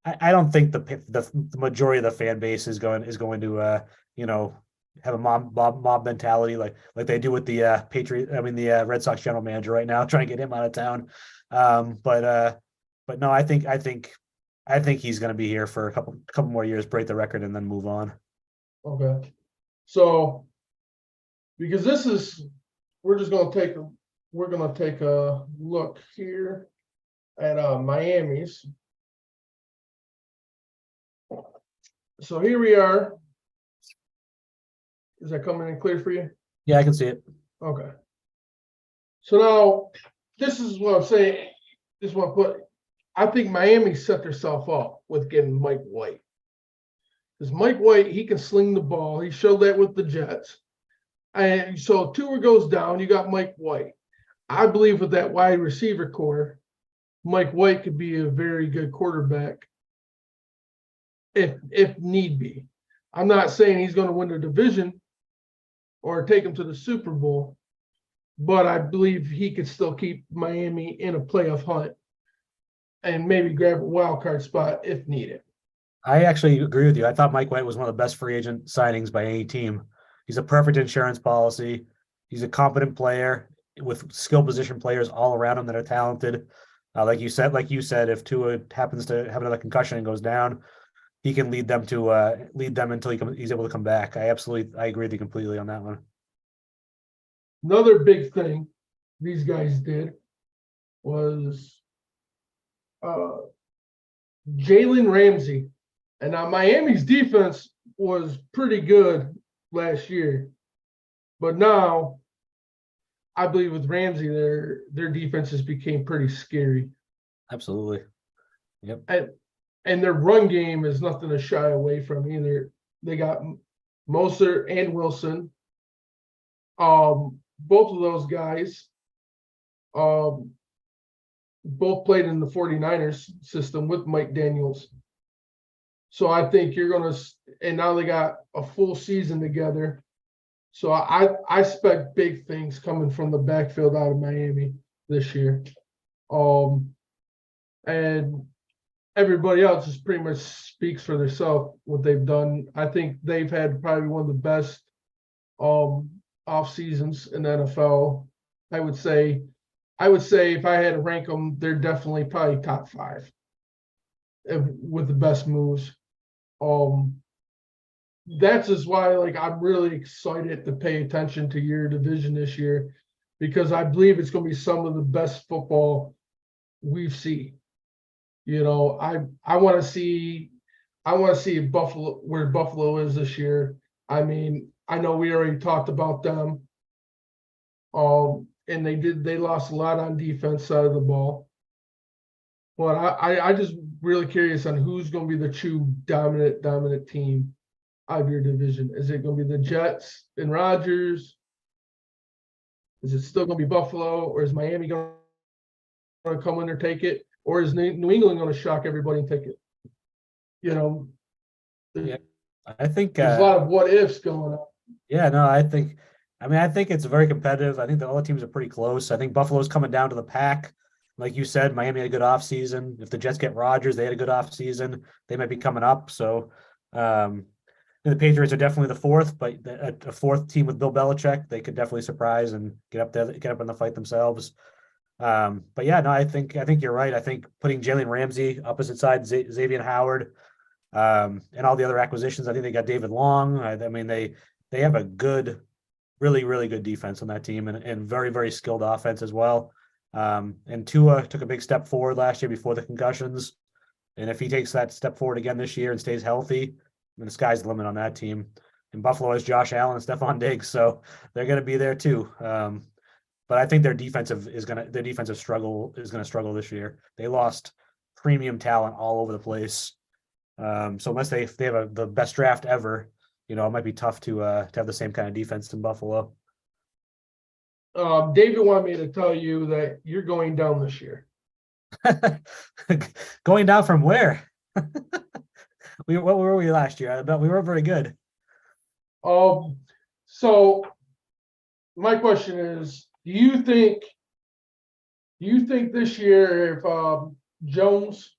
don't think the majority of the fan base is going to have a mob mentality like they do with the the Red Sox general manager right now, trying to get him out of town. But no, I think he's going to be here for a couple more years, break the record, and then move on. okay. So because we're gonna take a look here at Miami's. So here we are. Is that coming in clear for you? Yeah, I can see it. Okay. So now, this is what I'm saying. This is what I think Miami set themselves up with getting Mike White. Because Mike White, he can sling the ball. He showed that with the Jets. And so Tua goes down, you got Mike White. I believe with that wide receiver core, Mike White could be a very good quarterback if need be. I'm not saying he's going to win the division or take him to the Super Bowl, but I believe he could still keep Miami in a playoff hunt and maybe grab a wild card spot if needed. I actually agree with you. I thought Mike White was one of the best free agent signings by any team. He's a perfect insurance policy. He's a competent player with skill position players all around him that are talented. Like you said, if Tua happens to have another concussion and goes down, he can lead them until he's able to come back. I agree with you completely on that one. Another big thing these guys did was Jalen Ramsey. And now Miami's defense was pretty good last year. But now I believe with Ramsey, their defenses became pretty scary. Absolutely. Yep. And their run game is nothing to shy away from either. They got Moser and Wilson. Both of those guys both played in the 49ers system with Mike Daniels. So I think and now they got a full season together. So I expect big things coming from the backfield out of Miami this year. And everybody else just pretty much speaks for themselves what they've done. I think they've had probably one of the best off seasons in the NFL. I would say if I had to rank them, they're definitely probably top 5 with the best moves. That's just why I'm really excited to pay attention to your division this year, because I believe it's going to be some of the best football we've seen. You know, I want to see Buffalo, where Buffalo is this year. I mean, I know we already talked about them. And they lost a lot on defense side of the ball. But I just really curious on who's going to be the true dominant team out of your division. Is it going to be the Jets and Rodgers? Is it still going to be Buffalo, or is Miami going to come in there take it, or is New England going to shock everybody and take it? You know, Yeah, I think there's a lot of what ifs going on. Yeah, no, I think it's very competitive. I think that all the teams are pretty close. I think Buffalo's coming down to the pack. Like you said, Miami had a good offseason. If the Jets get Rodgers, they had a good offseason. They might be coming up. So the Patriots are definitely the fourth, but a fourth team with Bill Belichick, they could definitely surprise and get up in the fight themselves. But yeah, no, I think you're right. I think putting Jalen Ramsey opposite side, Xavier Howard, and all the other acquisitions. I think they got David Long. I mean, they have a good, really, really good defense on that team, and very, very skilled offense as well. And Tua took a big step forward last year before the concussions. And if he takes that step forward again this year and stays healthy, then the sky's the limit on that team. And Buffalo has Josh Allen and Stephon Diggs, so they're going to be there too. But I think their defensive struggle is going to struggle this year. They lost premium talent all over the place. So unless they have the best draft ever, it might be tough to have the same kind of defense in Buffalo. David wanted me to tell you that you're going down this year. Going down from where? What were we last year? I bet we weren't very good. So my question is, do you think this year, if Jones,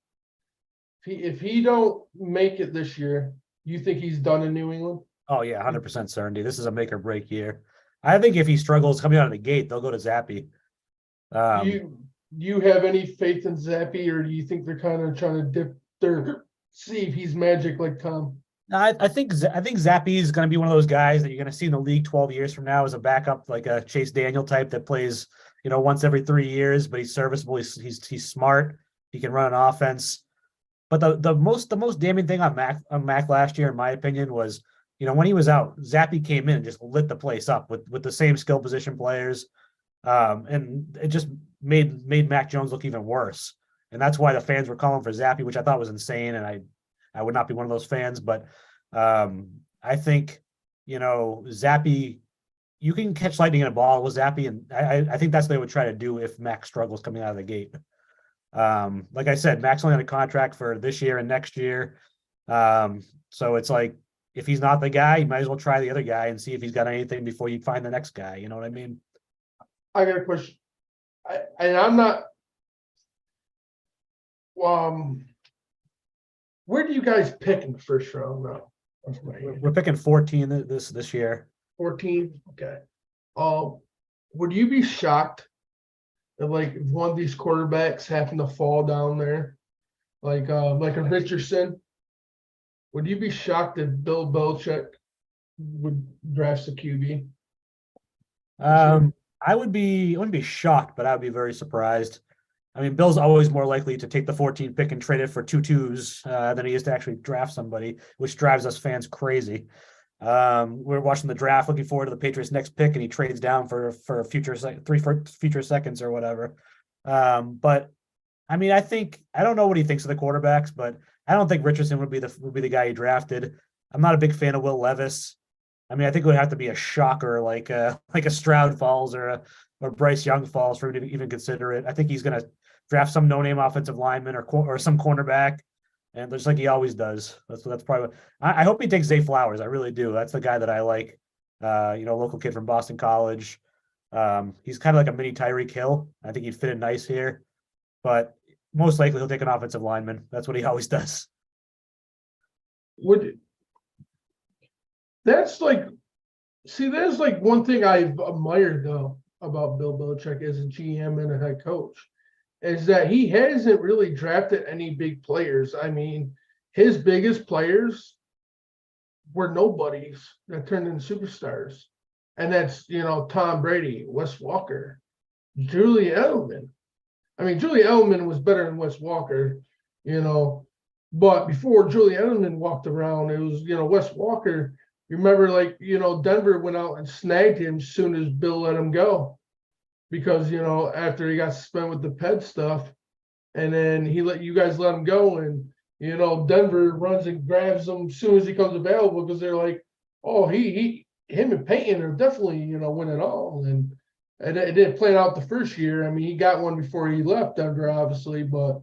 if he don't make it this year, you think he's done in New England? Oh yeah, 100% certainty. This is a make or break year. I think if he struggles coming out of the gate, they'll go to Zappy. Do you have any faith in Zappy, or do you think they're kind of trying to see if he's magic like Tom? I think Zappe is going to be one of those guys that you're going to see in the league 12 years from now as a backup, like a Chase Daniel type that plays, once every 3 years, but he's serviceable. He's smart. He can run an offense. But the most damning thing on Mac last year, in my opinion, was when he was out, Zappe came in and just lit the place up with the same skill position players, and it just made Mac Jones look even worse. And that's why the fans were calling for Zappe, which I thought was insane. And I would not be one of those fans, but I think Zappe, you can catch lightning in a ball with Zappe, and I think that's what they would try to do if Mac struggles coming out of the gate. Like I said, Mac's only on a contract for this year and next year. So it's like if he's not the guy, you might as well try the other guy and see if he's got anything before you find the next guy. You know what I mean? I got a question. And I'm not. Where do you guys pick in the first round now? We're picking 14 this year. 14. Okay. Would you be shocked if like one of these quarterbacks happened to fall down there, like a Richardson? Would you be shocked if Bill Belichick would draft a QB? I wouldn't be shocked, but I would be very surprised. I mean, Bill's always more likely to take the 14 pick and trade it for 2 twos than he is to actually draft somebody, which drives us fans crazy. We're watching the draft, looking forward to the Patriots' next pick, and he trades down for future future seconds or whatever. But I mean, I don't know what he thinks of the quarterbacks, but I don't think Richardson would be the guy he drafted. I'm not a big fan of Will Levis. I mean, I think it would have to be a shocker like a Stroud falls or Bryce Young falls for him to even consider it. I think he's going to draft some no-name offensive lineman or some cornerback, and just like he always does. That's probably what I hope he takes Zay Flowers. I really do. That's the guy that I like. Local kid from Boston College. He's kind of like a mini Tyreek Hill. I think he'd fit in nice here, but most likely he'll take an offensive lineman. That's what he always does. That's like one thing I've admired though about Bill Belichick as a GM and a head coach is that he hasn't really drafted any big players. I mean, his biggest players were nobodies that turned into superstars. And that's, Tom Brady, Wes Walker, Julian Edelman. I mean, Julian Edelman was better than Wes Walker, but before Julian Edelman walked around, it was, Wes Walker. You remember, Denver went out and snagged him as soon as Bill let him go because, after he got suspended with the Ped stuff, and then you guys let him go, and, Denver runs and grabs him as soon as he comes available because they're like, oh, him and Peyton are definitely, winning all. And it didn't play out the first year. I mean, he got one before he left Denver, obviously, but,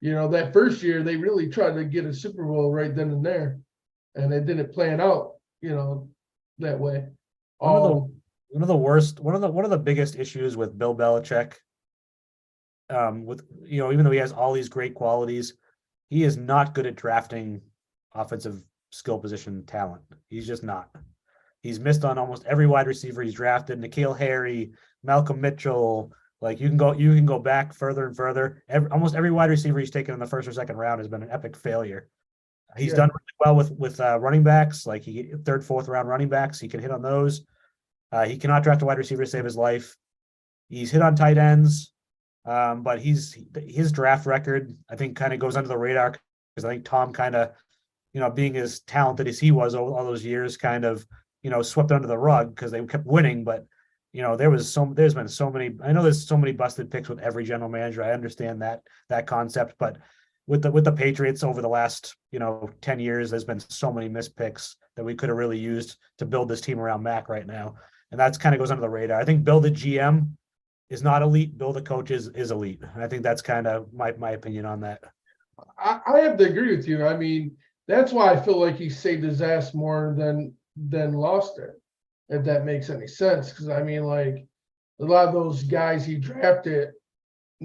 that first year they really tried to get a Super Bowl right then and there, and it didn't plan out. That way. One of the biggest issues with Bill Belichick, with even though he has all these great qualities, he is not good at drafting offensive skill position talent. He's just not. He's missed on almost every wide receiver he's drafted. N'Keal Harry, Malcolm Mitchell. Like you can go back further and further. Almost every wide receiver he's taken in the first or second round has been an epic failure. He's done really well with running backs, like third, fourth round running backs. He can hit on those. He cannot draft a wide receiver to save his life. He's hit on tight ends, but his draft record, I think, kind of goes under the radar because I think Tom kind of, being as talented as he was all those years, kind of, swept under the rug because they kept winning. But there's been so many. I know there's so many busted picks with every general manager. I understand that concept, but with the Patriots over the last 10 years, there's been so many missed picks that we could have really used to build this team around Mac right now, and that's kind of goes under the radar. I think Bill the GM is not elite. Bill the coach is elite. And I think that's kind of my opinion on that. I have to agree with you. I mean, that's why I feel like he saved his ass more than lost it, if that makes any sense. Because I mean, like a lot of those guys he drafted.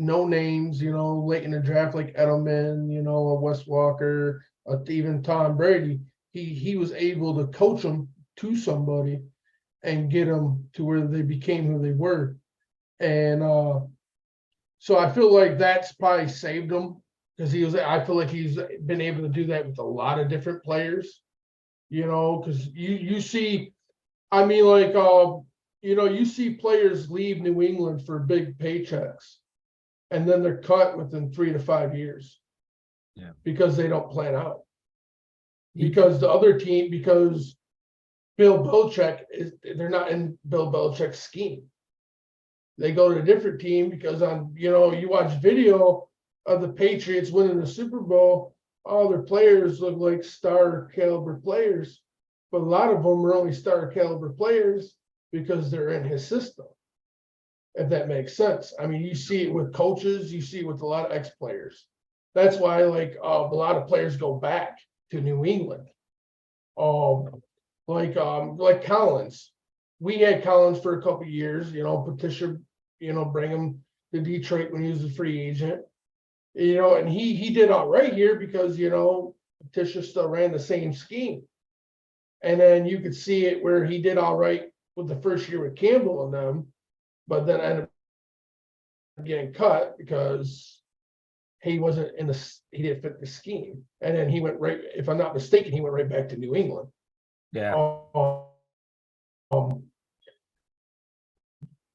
No names, late in the draft like Edelman, a Wes Walker, even Tom Brady. He was able to coach them to somebody and get them to where they became who they were. And so I feel like that's probably saved him because I feel like he's been able to do that with a lot of different players. because you see, I mean, like, you see players leave New England for big paychecks, and then they're cut within 3 to 5 years. Yeah. Because they don't plan out. Because the other team, because Bill Belichick they're not in Bill Belichick's scheme. They go to a different team because you watch video of the Patriots winning the Super Bowl, all their players look like star caliber players, but a lot of them are only star caliber players because they're in his system. If that makes sense. I mean, you see it with coaches, you see it with a lot of ex-players. That's why, like, a lot of players go back to New England. Like Collins. We had Collins for a couple of years, Patricia, bring him to Detroit when he was a free agent. And he did all right here because, Patricia still ran the same scheme. And then you could see it where he did all right with the first year with Campbell and them, but then ended up getting cut because he wasn't he didn't fit the scheme. And then he went right, if I'm not mistaken, he went right back to New England. Yeah.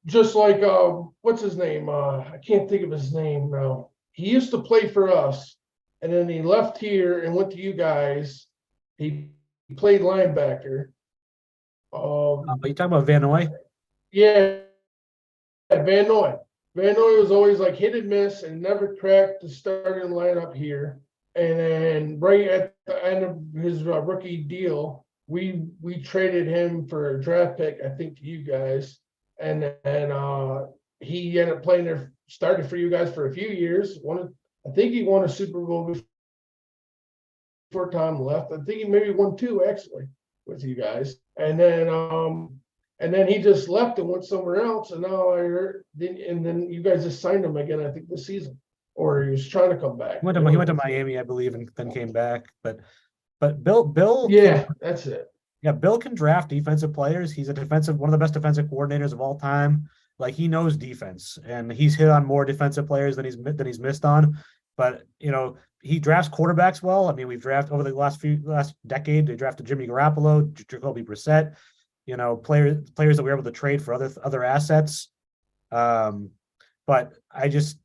Just like, what's his name? I can't think of his name now. He used to play for us, and then he left here and went to you guys. He played linebacker. Are you talking about Van Noy? Yeah, Van Noy. Van Noy was always like hit and miss and never cracked the starting lineup here. And then right at the end of his rookie deal, we traded him for a draft pick, I think, to you guys. And then he ended up playing there, started for you guys for a few years. I think he won a Super Bowl before Tom left. I think he maybe won 2 actually with you guys. And then he just left and went somewhere else. And now I heard, and then you guys just signed him again, I think, this season, or he was trying to come back. He went to Miami, I believe, and then came back. But Bill, yeah, that's it. Yeah, Bill can draft defensive players. He's one of the best defensive coordinators of all time. Like, he knows defense, and he's hit on more defensive players than he's missed on. But he drafts quarterbacks well. I mean, we've drafted over the last decade. They drafted Jimmy Garoppolo, Jacoby Brissett. Players that we were able to trade for other assets. But the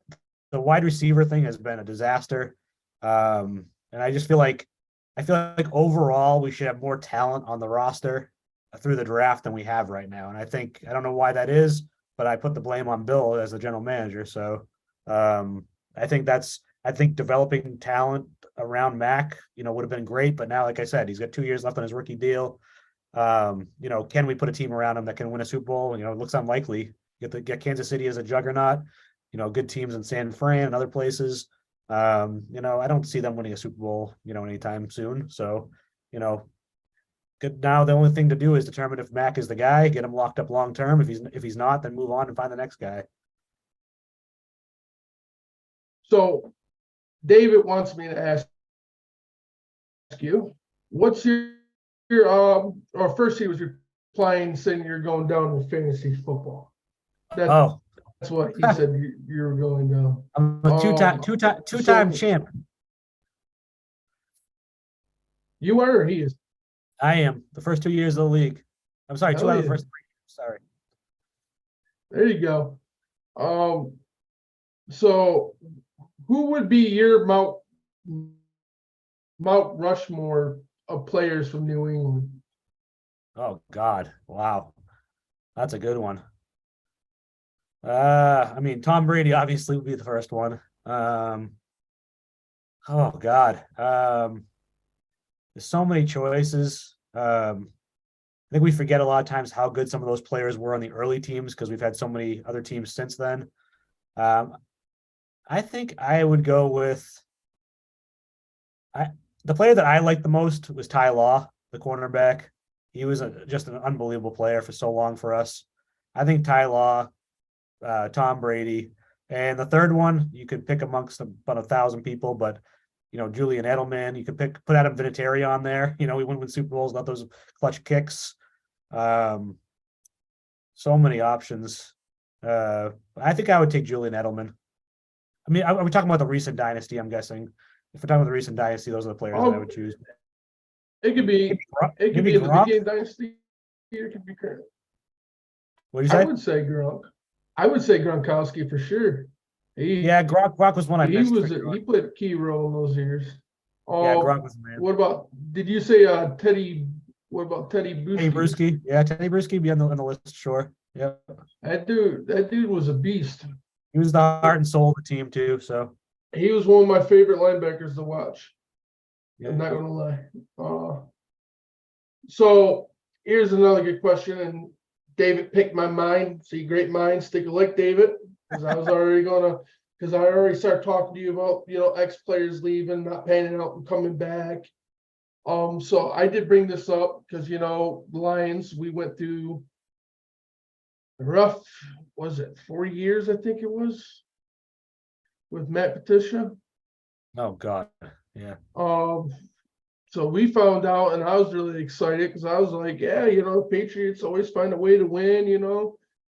wide receiver thing has been a disaster. And I feel like overall we should have more talent on the roster through the draft than we have right now. And I don't know why that is, but I put the blame on Bill as the general manager. So I think developing talent around Mac, would have been great. But now, like I said, he's got 2 years left on his rookie deal. Can we put a team around him that can win a Super Bowl? It looks unlikely. Get Kansas City as a juggernaut, good teams in San Fran and other places. I don't see them winning a Super Bowl, anytime soon. So, good. Now the only thing to do is determine if Mac is the guy, get him locked up long term. If he's not, then move on and find the next guy. So David wants me to ask you, what's your or first he was replying saying you're going down with fantasy football. That's what he said you were going down. I'm a two-time champ. You are, or he is? I am. The first 2 years of the league. I'm sorry, 2 out of the first 3. Sorry. There you go. So who would be your Mount Rushmore of players from New England? Oh God. Wow. That's a good one. I mean, Tom Brady obviously would be the first one. Oh God. There's so many choices. I think we forget a lot of times how good some of those players were on the early teams because we've had so many other teams since then. I think I would go with the player that I liked the most was Ty Law, the cornerback. He was just an unbelievable player for so long for us. I think Ty Law, Tom Brady, and the third one you could pick amongst about 1,000 people, but Julian Edelman. You could put Adam Vinatieri on there. We win Super Bowls, got those clutch kicks. So many options. I think I would take Julian Edelman. I mean, are we talking about the recent dynasty? I'm guessing if we're talking about the recent dynasty, those are the players that I would choose. It could be, it could Maybe be in the Gronk. beginning dynasty. It could be current. What did you I say? would say Gronk. I would say Gronkowski for sure. He Yeah, Gronk was one I he missed for was sure. he played a key role in those years. Yeah, Um, Gronk was the man. what about did you say Teddy? What about Teddy Teddy Bruschi? Bruschi. Yeah, Teddy Bruschi be on the list, sure. Yeah. That dude was a beast. He was the heart and soul of the team too. So He was one of my favorite linebackers to watch. yeah. I'm not gonna lie. So here's another good question, and David picked my mind. See, great minds think alike, David, because I was already because I already started talking to you about ex players leaving, not panning out, and coming back. So I did bring this up because the Lions, we went through a rough, was it 4 years? I think it was with Matt Patricia. Oh God. Yeah. Um, So we found out, and I was really excited because I was like, yeah, Patriots always find a way to win.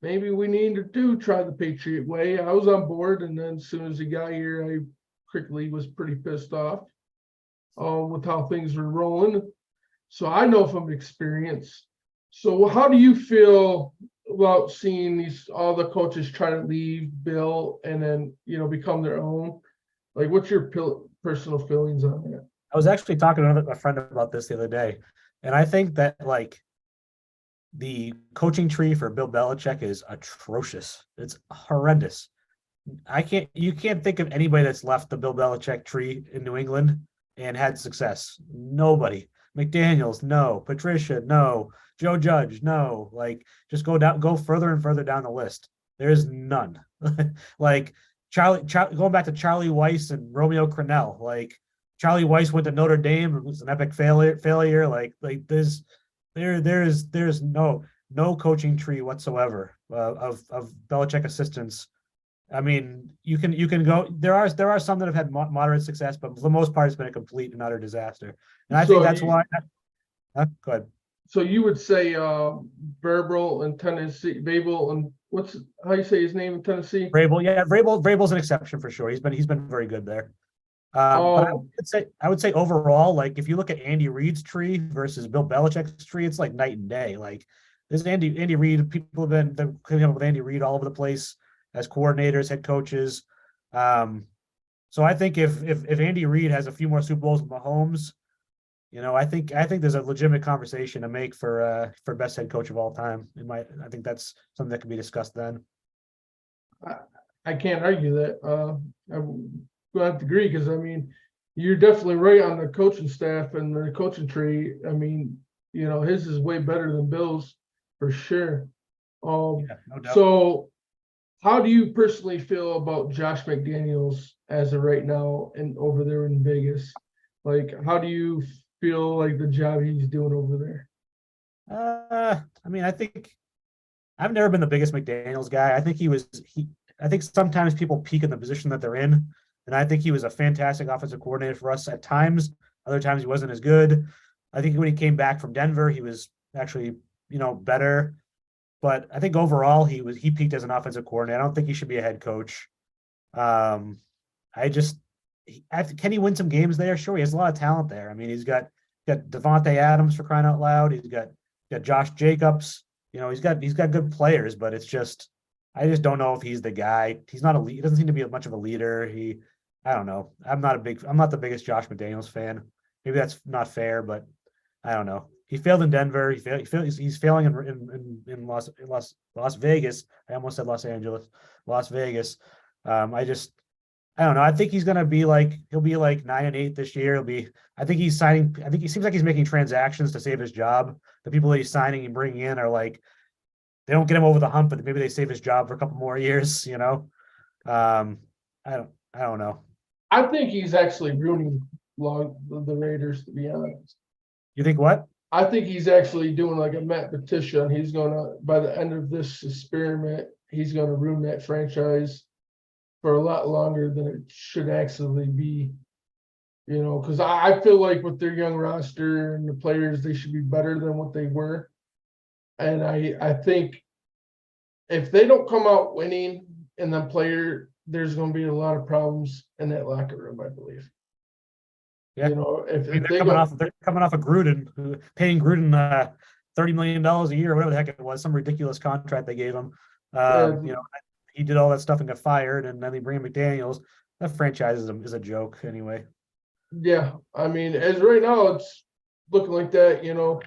Maybe we need to try the Patriot way. I was on board, and then as soon as he got here, I quickly was pretty pissed off with how things were rolling. So I know from experience. So how do you feel about seeing these all the coaches try to leave Bill and then become their own? Like, what's your personal feelings on that? I was actually talking to a friend about this the other day, and I think that like the coaching tree for Bill Belichick is atrocious. It's horrendous. You can't think of anybody that's left the Bill Belichick tree in New England and had success. Nobody. McDaniels, no. Patricia, no. Joe Judge, no. Like just go further and further down the list. There's none. Like going back to Charlie Weiss and Romeo Crennel. Like Charlie Weiss went to Notre Dame. It was an epic failure. Like there's no coaching tree whatsoever of Belichick assistants. I mean, you can go. There are some that have had moderate success, but for the most part, it's been a complete and utter disaster. And I think So that's you, why. Go ahead. So you would say Verbal in Tennessee, Babel, and what's how you say his name in Tennessee? Vrabel, yeah, Vrabel's an exception for sure. He's been very good there. But Um, I would say overall, like if you look at Andy Reid's tree versus Bill Belichick's tree, it's like night and day. Like this Andy Reid, people have been coming up with Andy Reid all over the place as coordinators, head coaches. So I think if Andy Reid has a few more Super Bowls with Mahomes, I think there's a legitimate conversation to make for best head coach of all time. I think that's something that can be discussed then. I, I can't argue that. I'm going to agree because I mean, you're definitely right on the coaching staff and the coaching tree. I mean, his is way better than Bill's for sure. Yeah, no doubt. So how do you personally feel about Josh McDaniels as of right now and over there in Vegas? Like, how do you feel like the job he's doing over there? I mean, I think I've never been the biggest McDaniels guy. I think sometimes people peak in the position that they're in, and I think he was a fantastic offensive coordinator for us at times. Other times he wasn't as good. I think when he came back from Denver, he was actually better. But I think overall he peaked as an offensive coordinator. I don't think he should be a head coach. Um, I just can he win some games there? Sure, he has a lot of talent there. I mean, he's got Devontae Adams for crying out loud. He's got Josh Jacobs. He's got good players, but I just don't know if he's the guy. He's not a lead. He doesn't seem to be much of a leader. I don't know. I'm not the biggest Josh McDaniels fan. Maybe that's not fair, but I don't know. He failed in Denver. He's failing in Las Vegas. I almost said Los Angeles, Las Vegas. I don't know. I think he'll be like 9-8 this year. I think he's signing. I think he seems like he's making transactions to save his job. The people that he's signing and bringing in are like, they don't get him over the hump, but maybe they save his job for a couple more years. Um, I don't know. I think he's actually ruining the Raiders, to be honest. You think what? I think he's actually doing like a Matt Patricia, and he's gonna, by the end of this experiment, he's gonna ruin that franchise for a lot longer than it should actually be. Because I feel like with their young roster and the players, they should be better than what they were. And I think if they don't come out winning and then there's going to be a lot of problems in that locker room, I believe. Yeah. You know, I mean, if they go, they're coming off of Gruden, paying Gruden $30 million a year, whatever the heck it was, some ridiculous contract they gave him. uh, You know, he did all that stuff and got fired, and then they bring in McDaniels. That franchise is a joke anyway. yeah, I mean, as right now, it's looking like that. You know,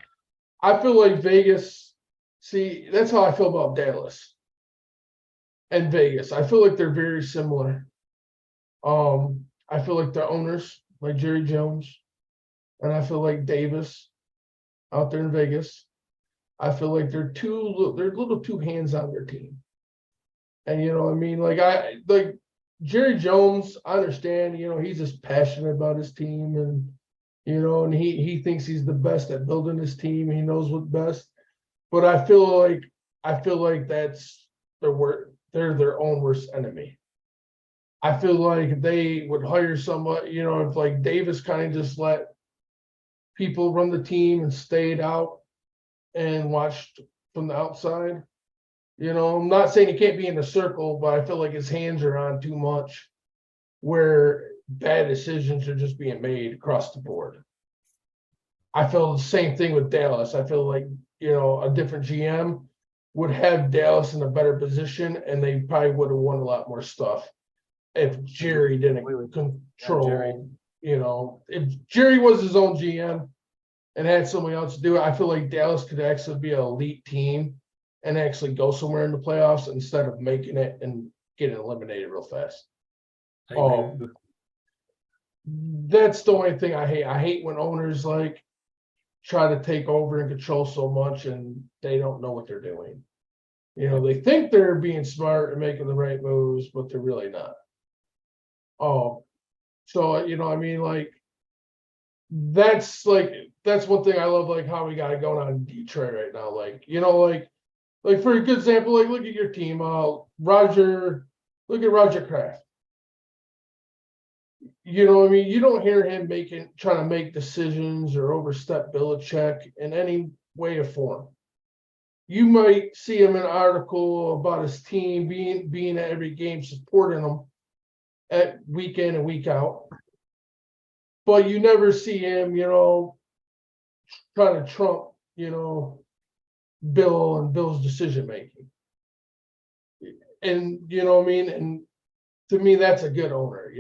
I feel like Vegas. See, that's how I feel about Dallas and Vegas. I feel like they're very similar. I feel like the owners, like Jerry Jones, and I feel like Davis out there in Vegas. I feel like they're a little too hands on their team. And you know, I mean, like Jerry Jones, I understand, you know, he's just passionate about his team and and he thinks he's the best at building his team. He knows what's best. But I feel like that's they're their own worst enemy. I feel like if they would hire somebody, if like Davis kind of just let people run the team and stayed out and watched from the outside. I'm not saying he can't be in the circle, but I feel like his hands are on too much where bad decisions are just being made across the board. I feel the same thing with Dallas. I feel like, a different GM would have Dallas in a better position and they probably would have won a lot more stuff if Jerry didn't control, if Jerry was his own GM and had somebody else do it, I feel like Dallas could actually be an elite team and actually go somewhere in the playoffs instead of making it and getting eliminated real fast. I agree. That's the only thing I hate. I hate when owners like try to take over and control so much and they don't know what they're doing. They think they're being smart and making the right moves, but they're really not. So I mean, that's one thing I love, like how we got it going on in Detroit right now. Like for a good example, like look at your team, Roger. Look at Roger Kraft. You know what I mean? You don't hear him trying to make decisions or overstep Belichick in any way or form. You might see him in an article about his team being at every game, supporting them at week in and week out. But you never see him, trying to trump, Bill and Bill's decision making. And you know what I mean? And to me, that's a good owner.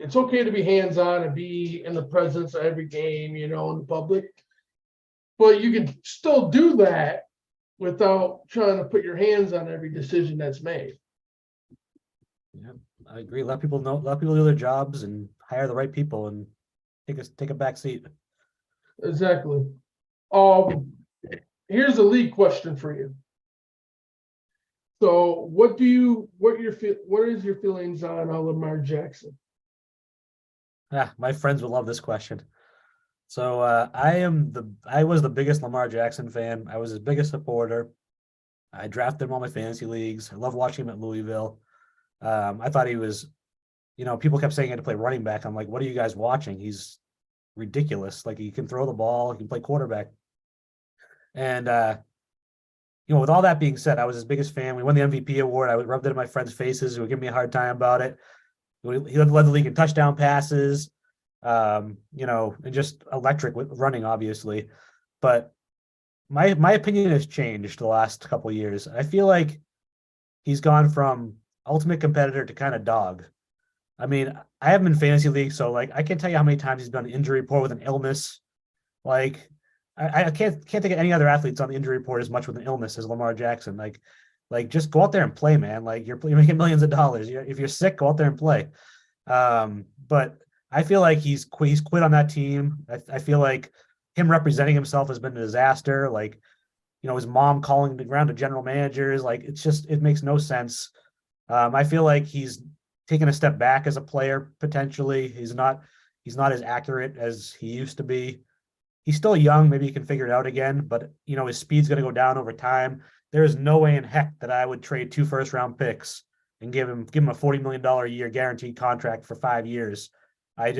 It's okay to be hands-on and be in the presence of every game, in the public. But you can still do that without trying to put your hands on every decision that's made. Yeah, I agree. Let people do their jobs and hire the right people and take a back seat. Exactly. Here's a league question for you. So what is your feelings on Lamar Jackson? My friends would love this question. So I was the biggest Lamar Jackson fan. I was his biggest supporter. I drafted him on my fantasy leagues. I love watching him at Louisville. I thought he was, people kept saying he had to play running back. I'm like, what are you guys watching? He's ridiculous. Like he can throw the ball, he can play quarterback. And with all that being said, I was his biggest fan. We won the MVP award. I rubbed it in my friends' faces who would give me a hard time about it. He led the league in touchdown passes, and just electric with running, obviously. But my opinion has changed the last couple of years. I feel like he's gone from ultimate competitor to kind of dog. I mean, I have him in fantasy league, so like I can't tell you how many times he's been on the injury report with an illness. Like I can't think of any other athletes on the injury report as much with an illness as Lamar Jackson. Like just go out there and play, man. Like you're making millions of dollars. If you're sick, go out there and play. But I feel like he's quit on that team. I feel like him representing himself has been a disaster. Like, his mom calling around to general managers, like it makes no sense. I feel like he's taken a step back as a player potentially. He's not as accurate as he used to be. He's still young. Maybe he can figure it out again, but his speed's going to go down over time. There is no way in heck that I would trade 2 first-round picks and give him a $40 million a year guaranteed contract for 5 years. I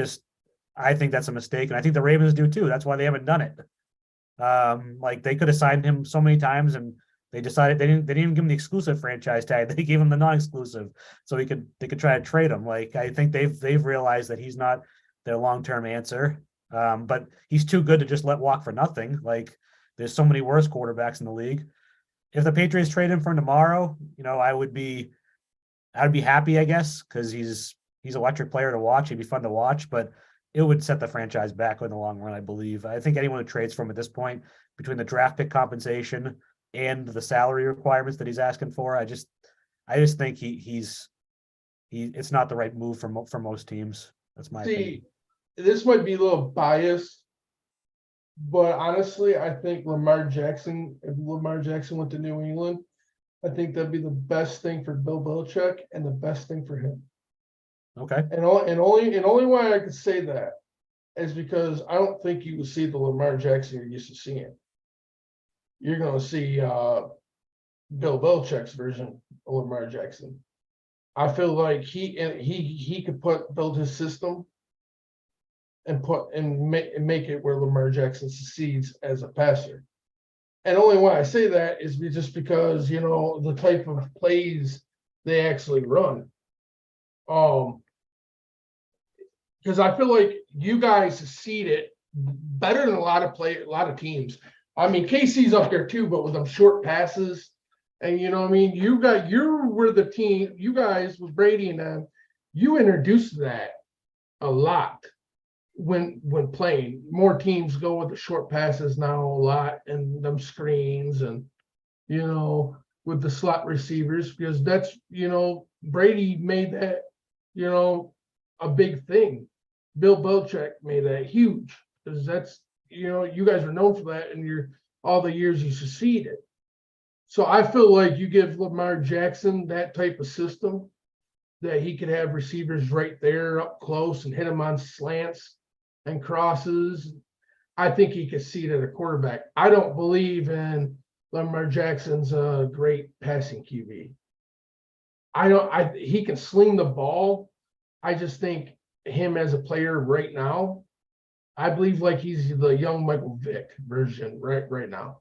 think that's a mistake, and I think the Ravens do too. That's why they haven't done it. Like they could have signed him so many times, and they decided they didn't even give him the exclusive franchise tag. They gave him the non-exclusive, so they could try to trade him. Like I think they've realized that their long-term answer. But he's too good to just let walk for nothing. Like there's so many worse quarterbacks in the league. If the Patriots trade him for tomorrow, I would be happy, I guess, because he's electric player to watch. He'd be fun to watch, but it would set the franchise back in the long run, I believe. I think anyone who trades from at this point, between the draft pick compensation and the salary requirements that he's asking for, I just think it's not the right move for most teams. That's my opinion. This might be a little biased, but honestly, I think if Lamar Jackson went to New England, I think that'd be the best thing for Bill Belichick and the best thing for him. Okay. And only why I could say that is because I don't think you will see the Lamar Jackson you're used to seeing. You're going to see Bill Belichick's version of Lamar Jackson. I feel like he could build his system and make it where Lamar Jackson succeeds as a passer. And only why I say that is just because the type of plays they actually run. Because I feel like you guys succeeded better than a lot of teams. I mean, KC's up there too, but with them short passes, and you were the team. You guys with Brady and them, you introduced that a lot when playing. More teams go with the short passes now a lot, and them screens, and with the slot receivers, because that's Brady made that a big thing. Bill Belichick made that huge, because that's you guys are known for that, and all the years you succeeded. So I feel like you give Lamar Jackson that type of system, that he could have receivers right there up close and hit them on slants and crosses. I think he could see it at a quarterback. I don't believe in Lamar Jackson's a great passing QB. He can sling the ball. I just think him as a player right now, I believe like he's the young Michael Vick version right now.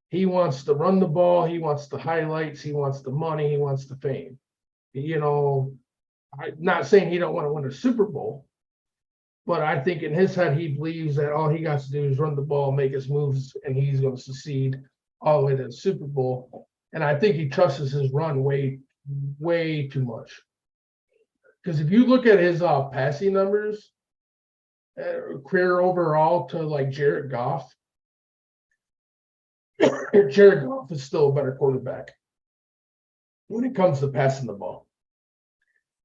He wants to run the ball. He wants the highlights. He wants the money. He wants the fame. I'm not saying he don't want to win a Super Bowl, but I think in his head, he believes that all he got to do is run the ball, make his moves, and he's going to succeed all the way to the Super Bowl. And I think he trusts his run way, way too much. Because if you look at his passing numbers, career overall to like Jared Goff, Jared Goff is still a better quarterback when it comes to passing the ball.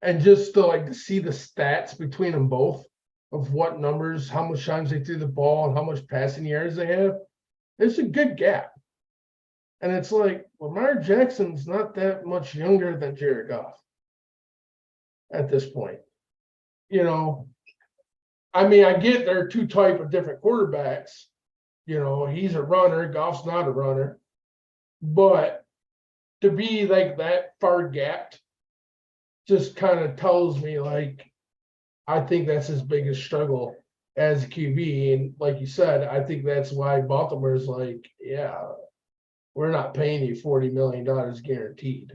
And just to see the stats between them both of what numbers, how much times they threw the ball, and how much passing yards they have, it's a good gap. And it's like Lamar Jackson's not that much younger than Jared Goff at this point. I mean, I get there are two type of different quarterbacks. He's a runner, Goff's not a runner. But to be like that far gapped just kind of tells me I think that's his biggest struggle as a QB. And like you said, I think that's why Baltimore's yeah, we're not paying you $40 million guaranteed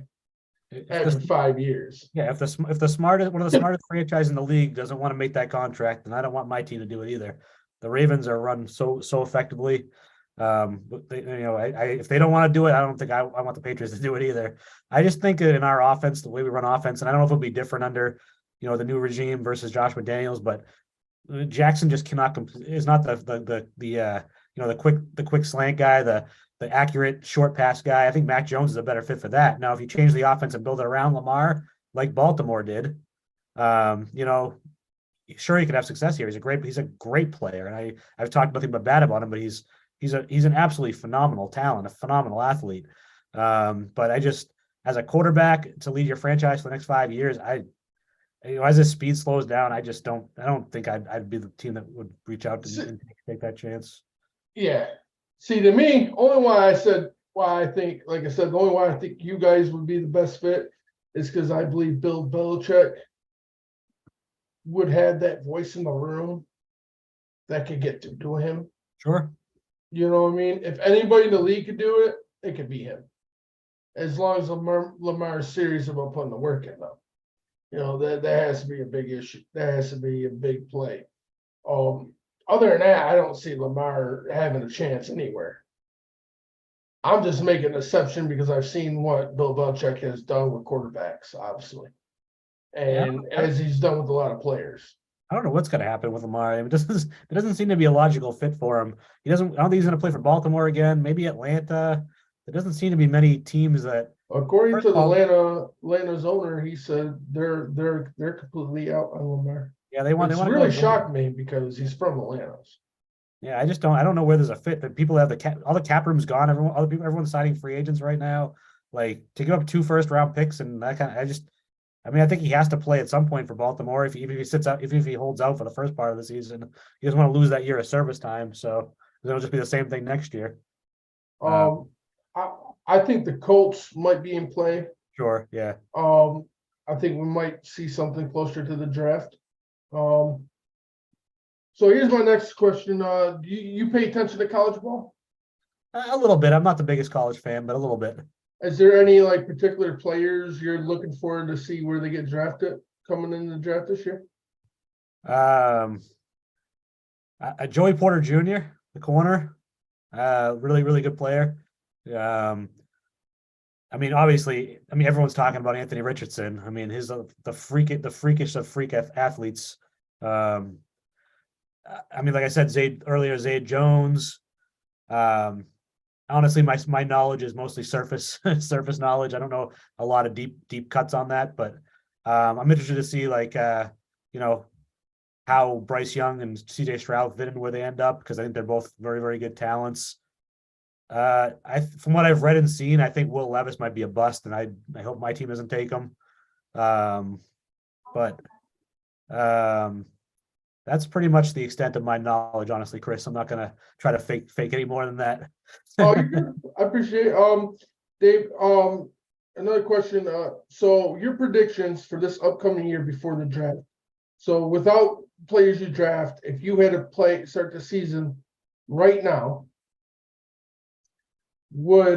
after 5 years. Yeah, if the smartest one of the smartest franchise in the league doesn't want to make that contract, then I don't want my team to do it either. The Ravens are run so effectively. But if they don't want to do it, I don't think I want the Patriots to do it either. I just think that in our offense, the way we run offense, and I don't know if it'll be different under the new regime versus Josh McDaniels, but Jackson just is not the quick slant guy, the accurate short pass guy. I think Mac Jones is a better fit for that. Now, if you change the offense and build it around Lamar like Baltimore did, sure, he could have success here. He's a great player, and I've talked nothing but bad about him, but he's an absolutely phenomenal talent, a phenomenal athlete. But I just, as a quarterback to lead your franchise for the next 5 years, as his speed slows down, I don't think I'd be the team that would reach out and take that chance. Yeah. See, to me, the only why I think you guys would be the best fit is because I believe Bill Belichick would have that voice in the room that could get to him. Sure. You know what I mean? If anybody in the league could do it, it could be him. As long as Lamar is serious about putting the work in, though. That has to be a big issue. That has to be a big play. Other than that, I don't see Lamar having a chance anywhere. I'm just making an exception because I've seen what Bill Belichick has done with quarterbacks, obviously, Yeah, and as he's done with a lot of players. I don't know what's going to happen with Lamar. I mean, it doesn't seem to be a logical fit for him. He doesn't. I don't think he's going to play for Baltimore again. Maybe Atlanta. There doesn't seem to be many teams that. According First to of the all, Atlanta's owner, he said they're completely out on Lamar. yeah, they want It's to go. really shocked me because he's from Atlanta. Yeah, I just don't. I don't know where there's a fit. That people have all the cap room's gone. Everyone's signing free agents right now. Like to give up 2 first-round picks and that kind of. I mean, I think he has to play at some point for Baltimore. Even if he sits out, if he holds out for the first part of the season, he doesn't want to lose that year of service time. So it'll just be the same thing next year. Um, I I think the Colts might be in play. Sure. Yeah. Um, I think we might see something closer to the draft. Um, so here's my next question. Do you pay attention to college ball? A little bit. I'm not the biggest college fan, but a little bit. Is there any like particular players you're looking for to see where they get drafted coming in the draft this year? Um, Joey Porter Jr., the corner, really, really good player. Um, I mean, obviously, everyone's talking about Anthony Richardson. I mean, the freakish of freak athletes. Um, I mean, like I said, Zay Jones. Um, honestly, my knowledge is mostly surface surface knowledge. I don't know a lot of deep cuts on that, but I'm interested to see you know how Bryce Young and CJ Stroud fit in where they end up because I think they're both very, very good talents. From what I've read and seen, I think Will Levis might be a bust, and I hope my team doesn't take him. But that's pretty much the extent of my knowledge, honestly, Chris. I'm not gonna try to fake any more than that. Oh, you're good. I appreciate it. Dave, another question. So your predictions for this upcoming year before the draft. So without players you draft, if you had to start the season right now, where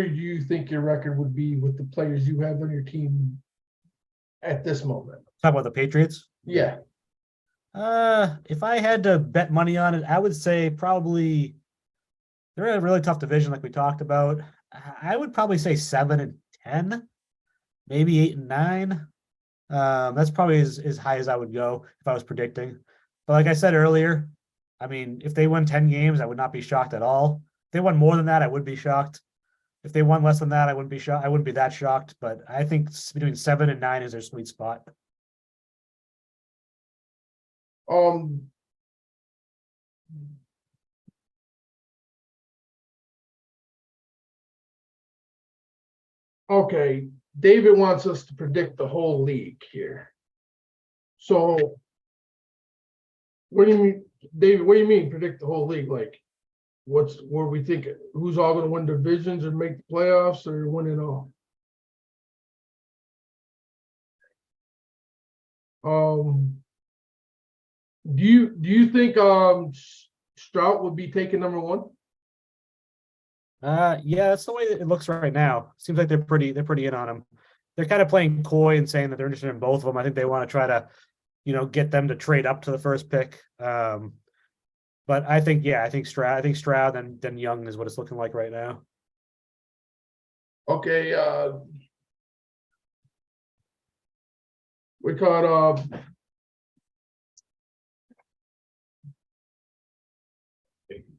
do you think your record would be with the players you have on your team at this moment? Talk about the Patriots. Yeah. If I had to bet money on it, I would say probably they're in a really tough division, like we talked about. I would probably say 7-10, maybe 8-9. That's probably as high as I would go if I was predicting. But like I said earlier, I mean, if they win 10 games, I would not be shocked at all. If they won more than that, I would be shocked. If they won less than that, I wouldn't be shocked. I wouldn't be that shocked. But I think between 7 and 9 is their sweet spot. Um. Okay. David wants us to predict the whole league here. So what do you mean, David? What do you mean predict the whole league? Like, what are we thinking? Who's all going to win divisions or make the playoffs or win it all? Um, do you think Stroud would be taking number one? Yeah, that's the way it looks right now. Seems like they're pretty in on him. They're kind of playing coy and saying that they're interested in both of them. I think they want to try to, get them to trade up to the first pick. But I think Stroud and then Young is what it's looking like right now. Okay, we caught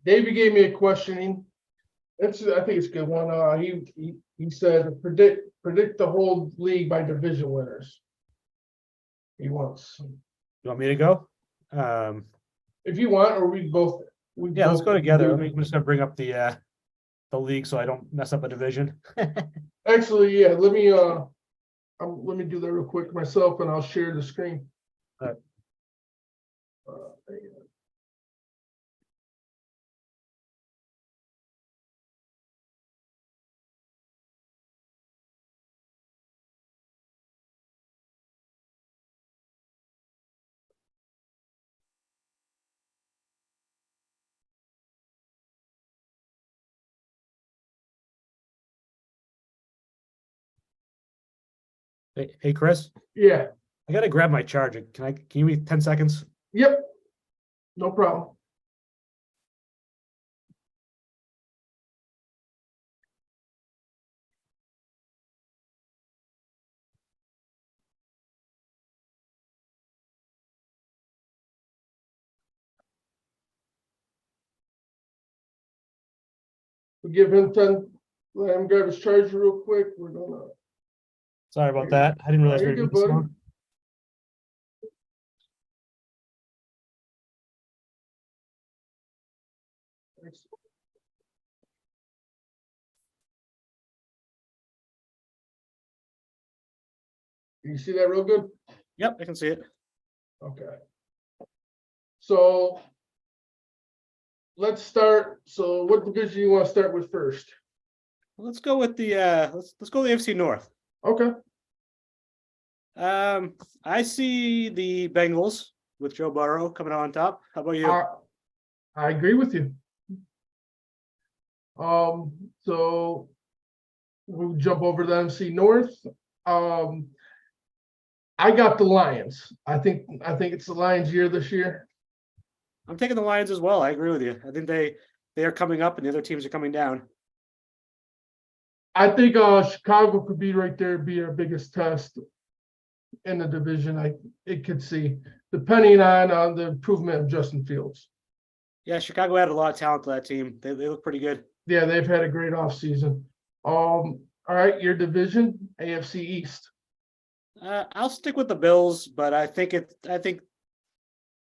David gave me a questioning. I think it's a good one. He said predict the whole league by division winners. He wants. You want me to go? If you want, or Yeah, let's go together. I'm just gonna bring up the league so I don't mess up a division. Actually, yeah. Let me do that real quick myself, and I'll share the screen. All right. Hey, Chris, Yeah. I gotta grab my charger. Can you give me 10 seconds? Yep. No problem. We give him 10, let him grab his charger real quick. We're gonna. Sorry about that. I didn't realize Are we you were good, this buddy? long. You see that real good? Yep, I can see it. Okay. So let's start. So what division you want to start with first? Let's go with the let's go with the AFC North. Okay. I see the Bengals with Joe Burrow coming out on top. How about you? I agree with you. So we'll jump over to the NFC North. I got the Lions. I think it's the Lions' year this year. I'm taking the Lions as well. I agree with you. I think they are coming up and the other teams are coming down. I think Chicago could be right there, be our biggest test in the division. It could see, depending on the improvement of Justin Fields. Yeah, Chicago had a lot of talent to that team. They look pretty good. Yeah, they've had a great offseason. All right, your division, AFC East. I'll stick with the Bills, but I think it's going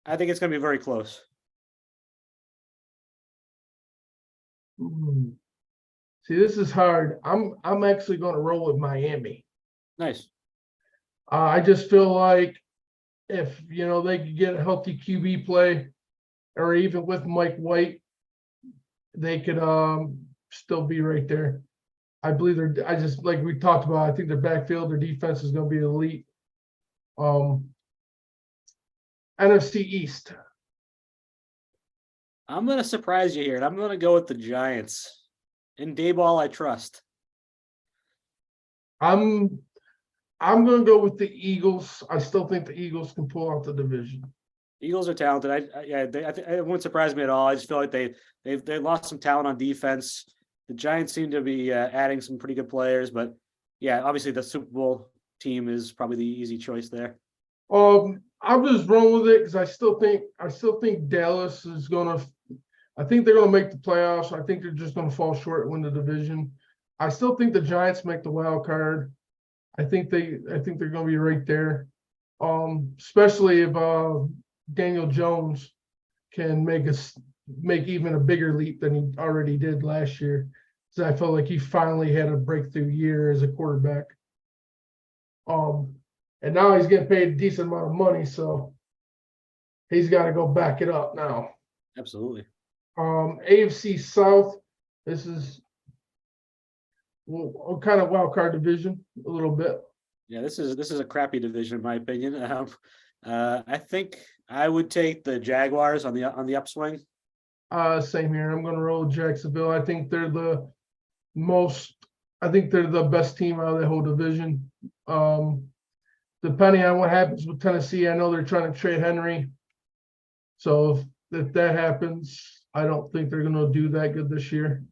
to be very close. See, this is hard. I'm actually going to roll with Miami. Nice. I just feel like if they could get a healthy QB play, or even with Mike White, they could still be right there. I believe I just, like we talked about, I think their backfield, their defense is going to be elite. NFC East. I'm going to surprise you here, and I'm going to go with the Giants. In Dayball, I trust. I'm going to go with the Eagles. I still think the Eagles can pull out the division. Eagles are talented. It won't surprise me at all. I just feel like they lost some talent on defense. The Giants seem to be adding some pretty good players, but yeah, obviously the Super Bowl team is probably the easy choice there. I'm just rolling with it because I still think Dallas is gonna. I think they're gonna make the playoffs. I think they're just gonna fall short and win the division. I still think the Giants make the wild card. I think they're gonna be right there. Especially if Daniel Jones can make even a bigger leap than he already did last year. So I felt like he finally had a breakthrough year as a quarterback. And now he's getting paid a decent amount of money, so he's got to go back it up now. Absolutely. AFC South, this is kind of wild card division a little bit. Yeah, this is a crappy division in my opinion. I think I would take the Jaguars on the upswing. Same here. I'm going to roll Jacksonville. I think they're the best team out of the whole division. Depending on what happens with Tennessee, I know they're trying to trade Henry. So if that happens, I don't think they're going to do that good this year.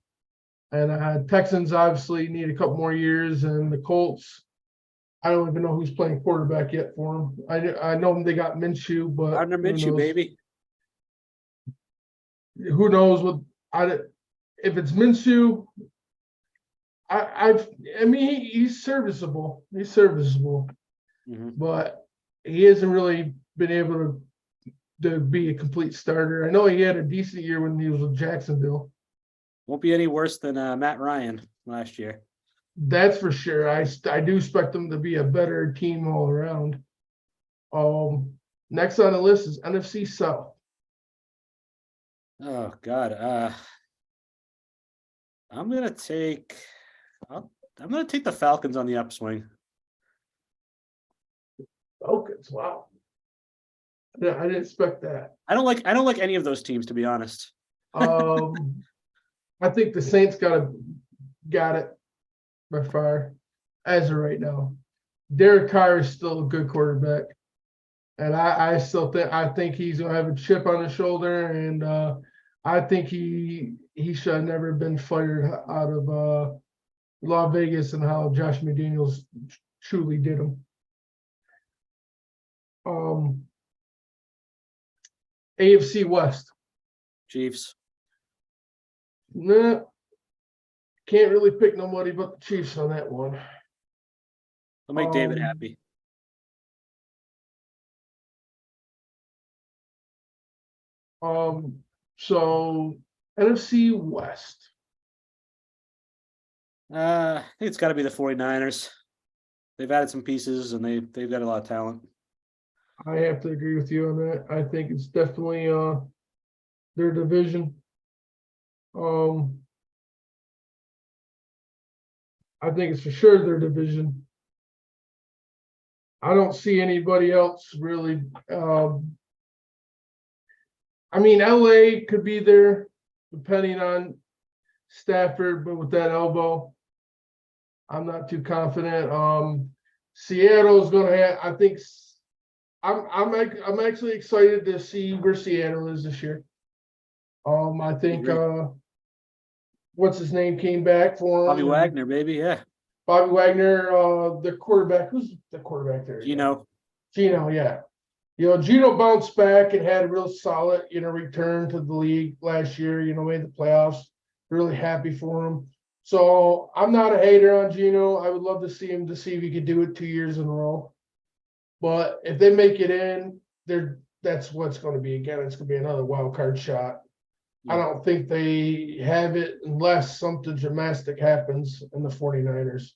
And Texans obviously need a couple more years, and the Colts, I don't even know who's playing quarterback yet for them. I know they got Minshew, but Gardner Minshew, baby. Who knows if it's Minshew? I mean he's serviceable. He's serviceable. Mm-hmm. But he hasn't really been able to be a complete starter. I know he had a decent year when he was with Jacksonville. Won't be any worse than Matt Ryan last year. That's for sure. I do expect them to be a better team all around. Next on the list is NFC South. Oh God. I'm gonna take the Falcons on the upswing. Falcons, wow. Yeah, I didn't expect that. I don't like any of those teams, to be honest. I think the Saints got it by far as of right now. Derek Carr is still a good quarterback, And I still think he's gonna have a chip on his shoulder, and I think he should have never been fired out of Las Vegas, and how Josh McDaniels truly did him. AFC West. Chiefs. Nah, can't really pick nobody but the Chiefs on that one. I'll make David happy. So NFC West. I think it's got to be the 49ers. They've added some pieces, and they've got a lot of talent. I have to agree with you on that. I think it's definitely their division. I think it's for sure their division. I don't see anybody else really. I mean, LA could be there depending on Stafford, but with that elbow, I'm not too confident. Seattle's gonna have. I think I'm actually excited to see where Seattle is this year. I think what's his name came back for him. Bobby Wagner, baby, yeah. Bobby Wagner, the quarterback. Who's the quarterback there? Gino, yeah. Gino bounced back and had a real solid, return to the league last year. Made the playoffs. Really happy for him. So I'm not a hater on Gino. I would love to see him if he could do it 2 years in a row. But if they make it in, that's what's going to be. Again, it's going to be another wild card shot. I don't think they have it unless something dramatic happens in the 49ers.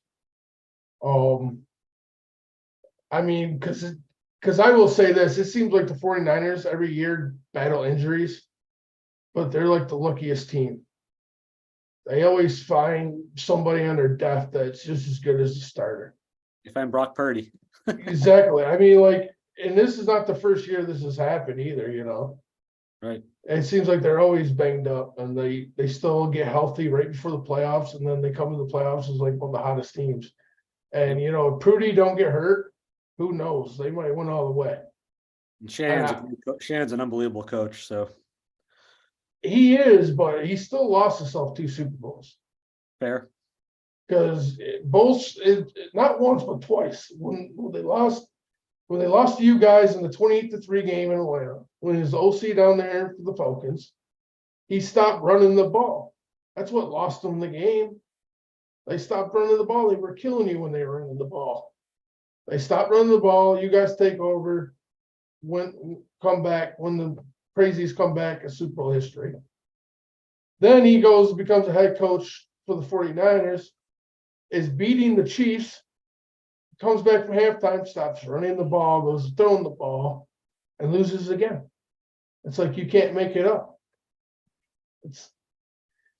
I mean, because I will say this, it seems like the 49ers every year battle injuries, but they're like the luckiest team. They always find somebody on their depth that's just as good as the starter. You find Brock Purdy. Exactly. I mean, and this is not the first year this has happened either, Right. It seems like they're always banged up, and they still get healthy right before the playoffs, and then they come to the playoffs as like one of the hottest teams. And if Prudy don't get hurt, who knows? They might win all the way. And Shannon's an unbelievable coach, so he is, but he still lost himself 2 Super Bowls. Fair. Because not once but twice when they lost. When they lost to you guys in the 28-3 game in Atlanta, when his OC down there for the Falcons, he stopped running the ball. That's what lost them the game. They stopped running the ball. They were killing you when they were running the ball. They stopped running the ball. You guys take over. Come back when the crazies come back in Super Bowl history. Then he becomes a head coach for the 49ers, is beating the Chiefs. Comes back from halftime, stops running the ball, goes throwing the ball, and loses again. It's like you can't make it up.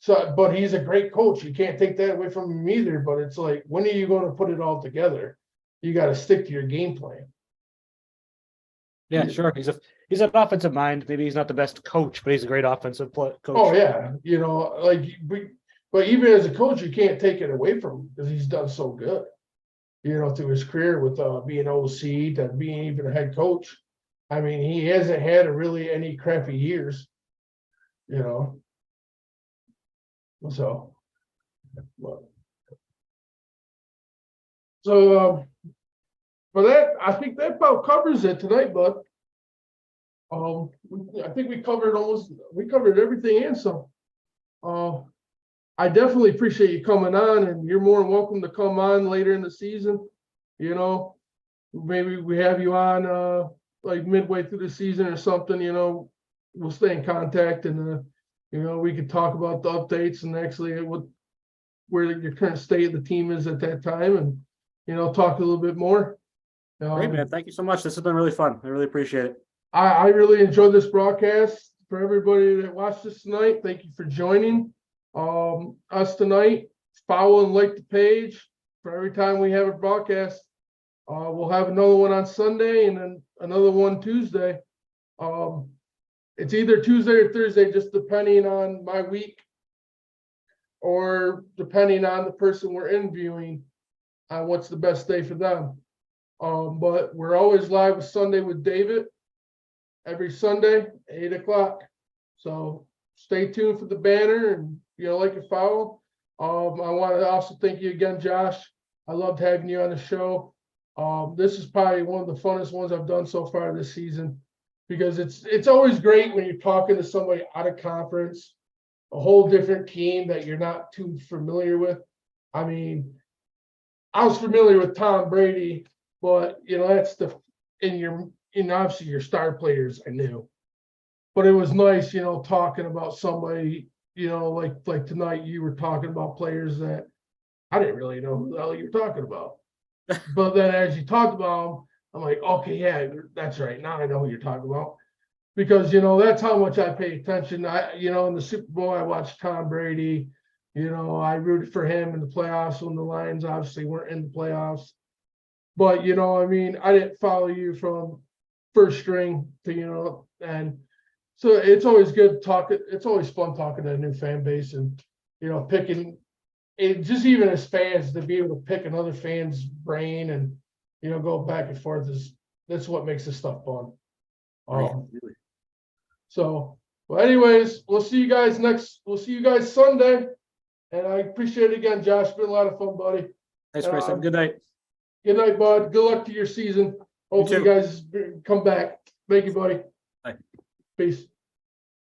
But he's a great coach. You can't take that away from him either. But it's like, when are you going to put it all together? You got to stick to your game plan. Yeah, sure. He's an offensive mind. Maybe he's not the best coach, but he's a great offensive coach. Oh yeah, but even as a coach, you can't take it away from him because he's done so good. Through his career with being OC to being even a head coach. I mean, he hasn't had really any crappy years, So, for that, I think that about covers it tonight, bud. I think we covered everything and some. I definitely appreciate you coming on, and you're more than welcome to come on later in the season. Maybe we have you on like midway through the season or something. We'll stay in contact, and we could talk about the updates and actually where your current state of the team is at that time, and talk a little bit more. Great, man. Thank you so much. This has been really fun. I really appreciate it. I really enjoyed this broadcast. For everybody that watched this tonight, thank you for joining us tonight. Follow and like the page for every time we have a broadcast. We'll have another one on Sunday and then another one Tuesday. It's either Tuesday or Thursday, just depending on my week or depending on the person we're interviewing on what's the best day for them. But we're always live with Sunday with David every Sunday, 8 o'clock. So stay tuned for the banner and like and follow. I want to also thank you again, Josh. I loved having you on the show. This is probably one of the funnest ones I've done so far this season, because it's always great when you're talking to somebody out of conference, a whole different team that you're not too familiar with. I mean, I was familiar with Tom Brady, but that's obviously your star players I knew. But it was nice, talking about somebody, like tonight you were talking about players that I didn't really know who the hell you were talking about. But then as you talked about them, I'm like, okay, yeah, that's right. Now I know who you're talking about. Because that's how much I pay attention. In the Super Bowl, I watched Tom Brady. I rooted for him in the playoffs when the Lions obviously weren't in the playoffs. But I mean, I didn't follow you from first string to and so it's always good talking. It's always fun talking to a new fan base and picking it, just even as fans, to be able to pick another fan's brain and go back and forth that's what makes this stuff fun. So, well, anyways, we'll see you guys Sunday. And I appreciate it again, Josh. Been a lot of fun, buddy. Thanks, Chris. Have a good night. Good night, bud. Good luck to your season. Hopefully you guys come back. Thank you, buddy. Bye. Peace.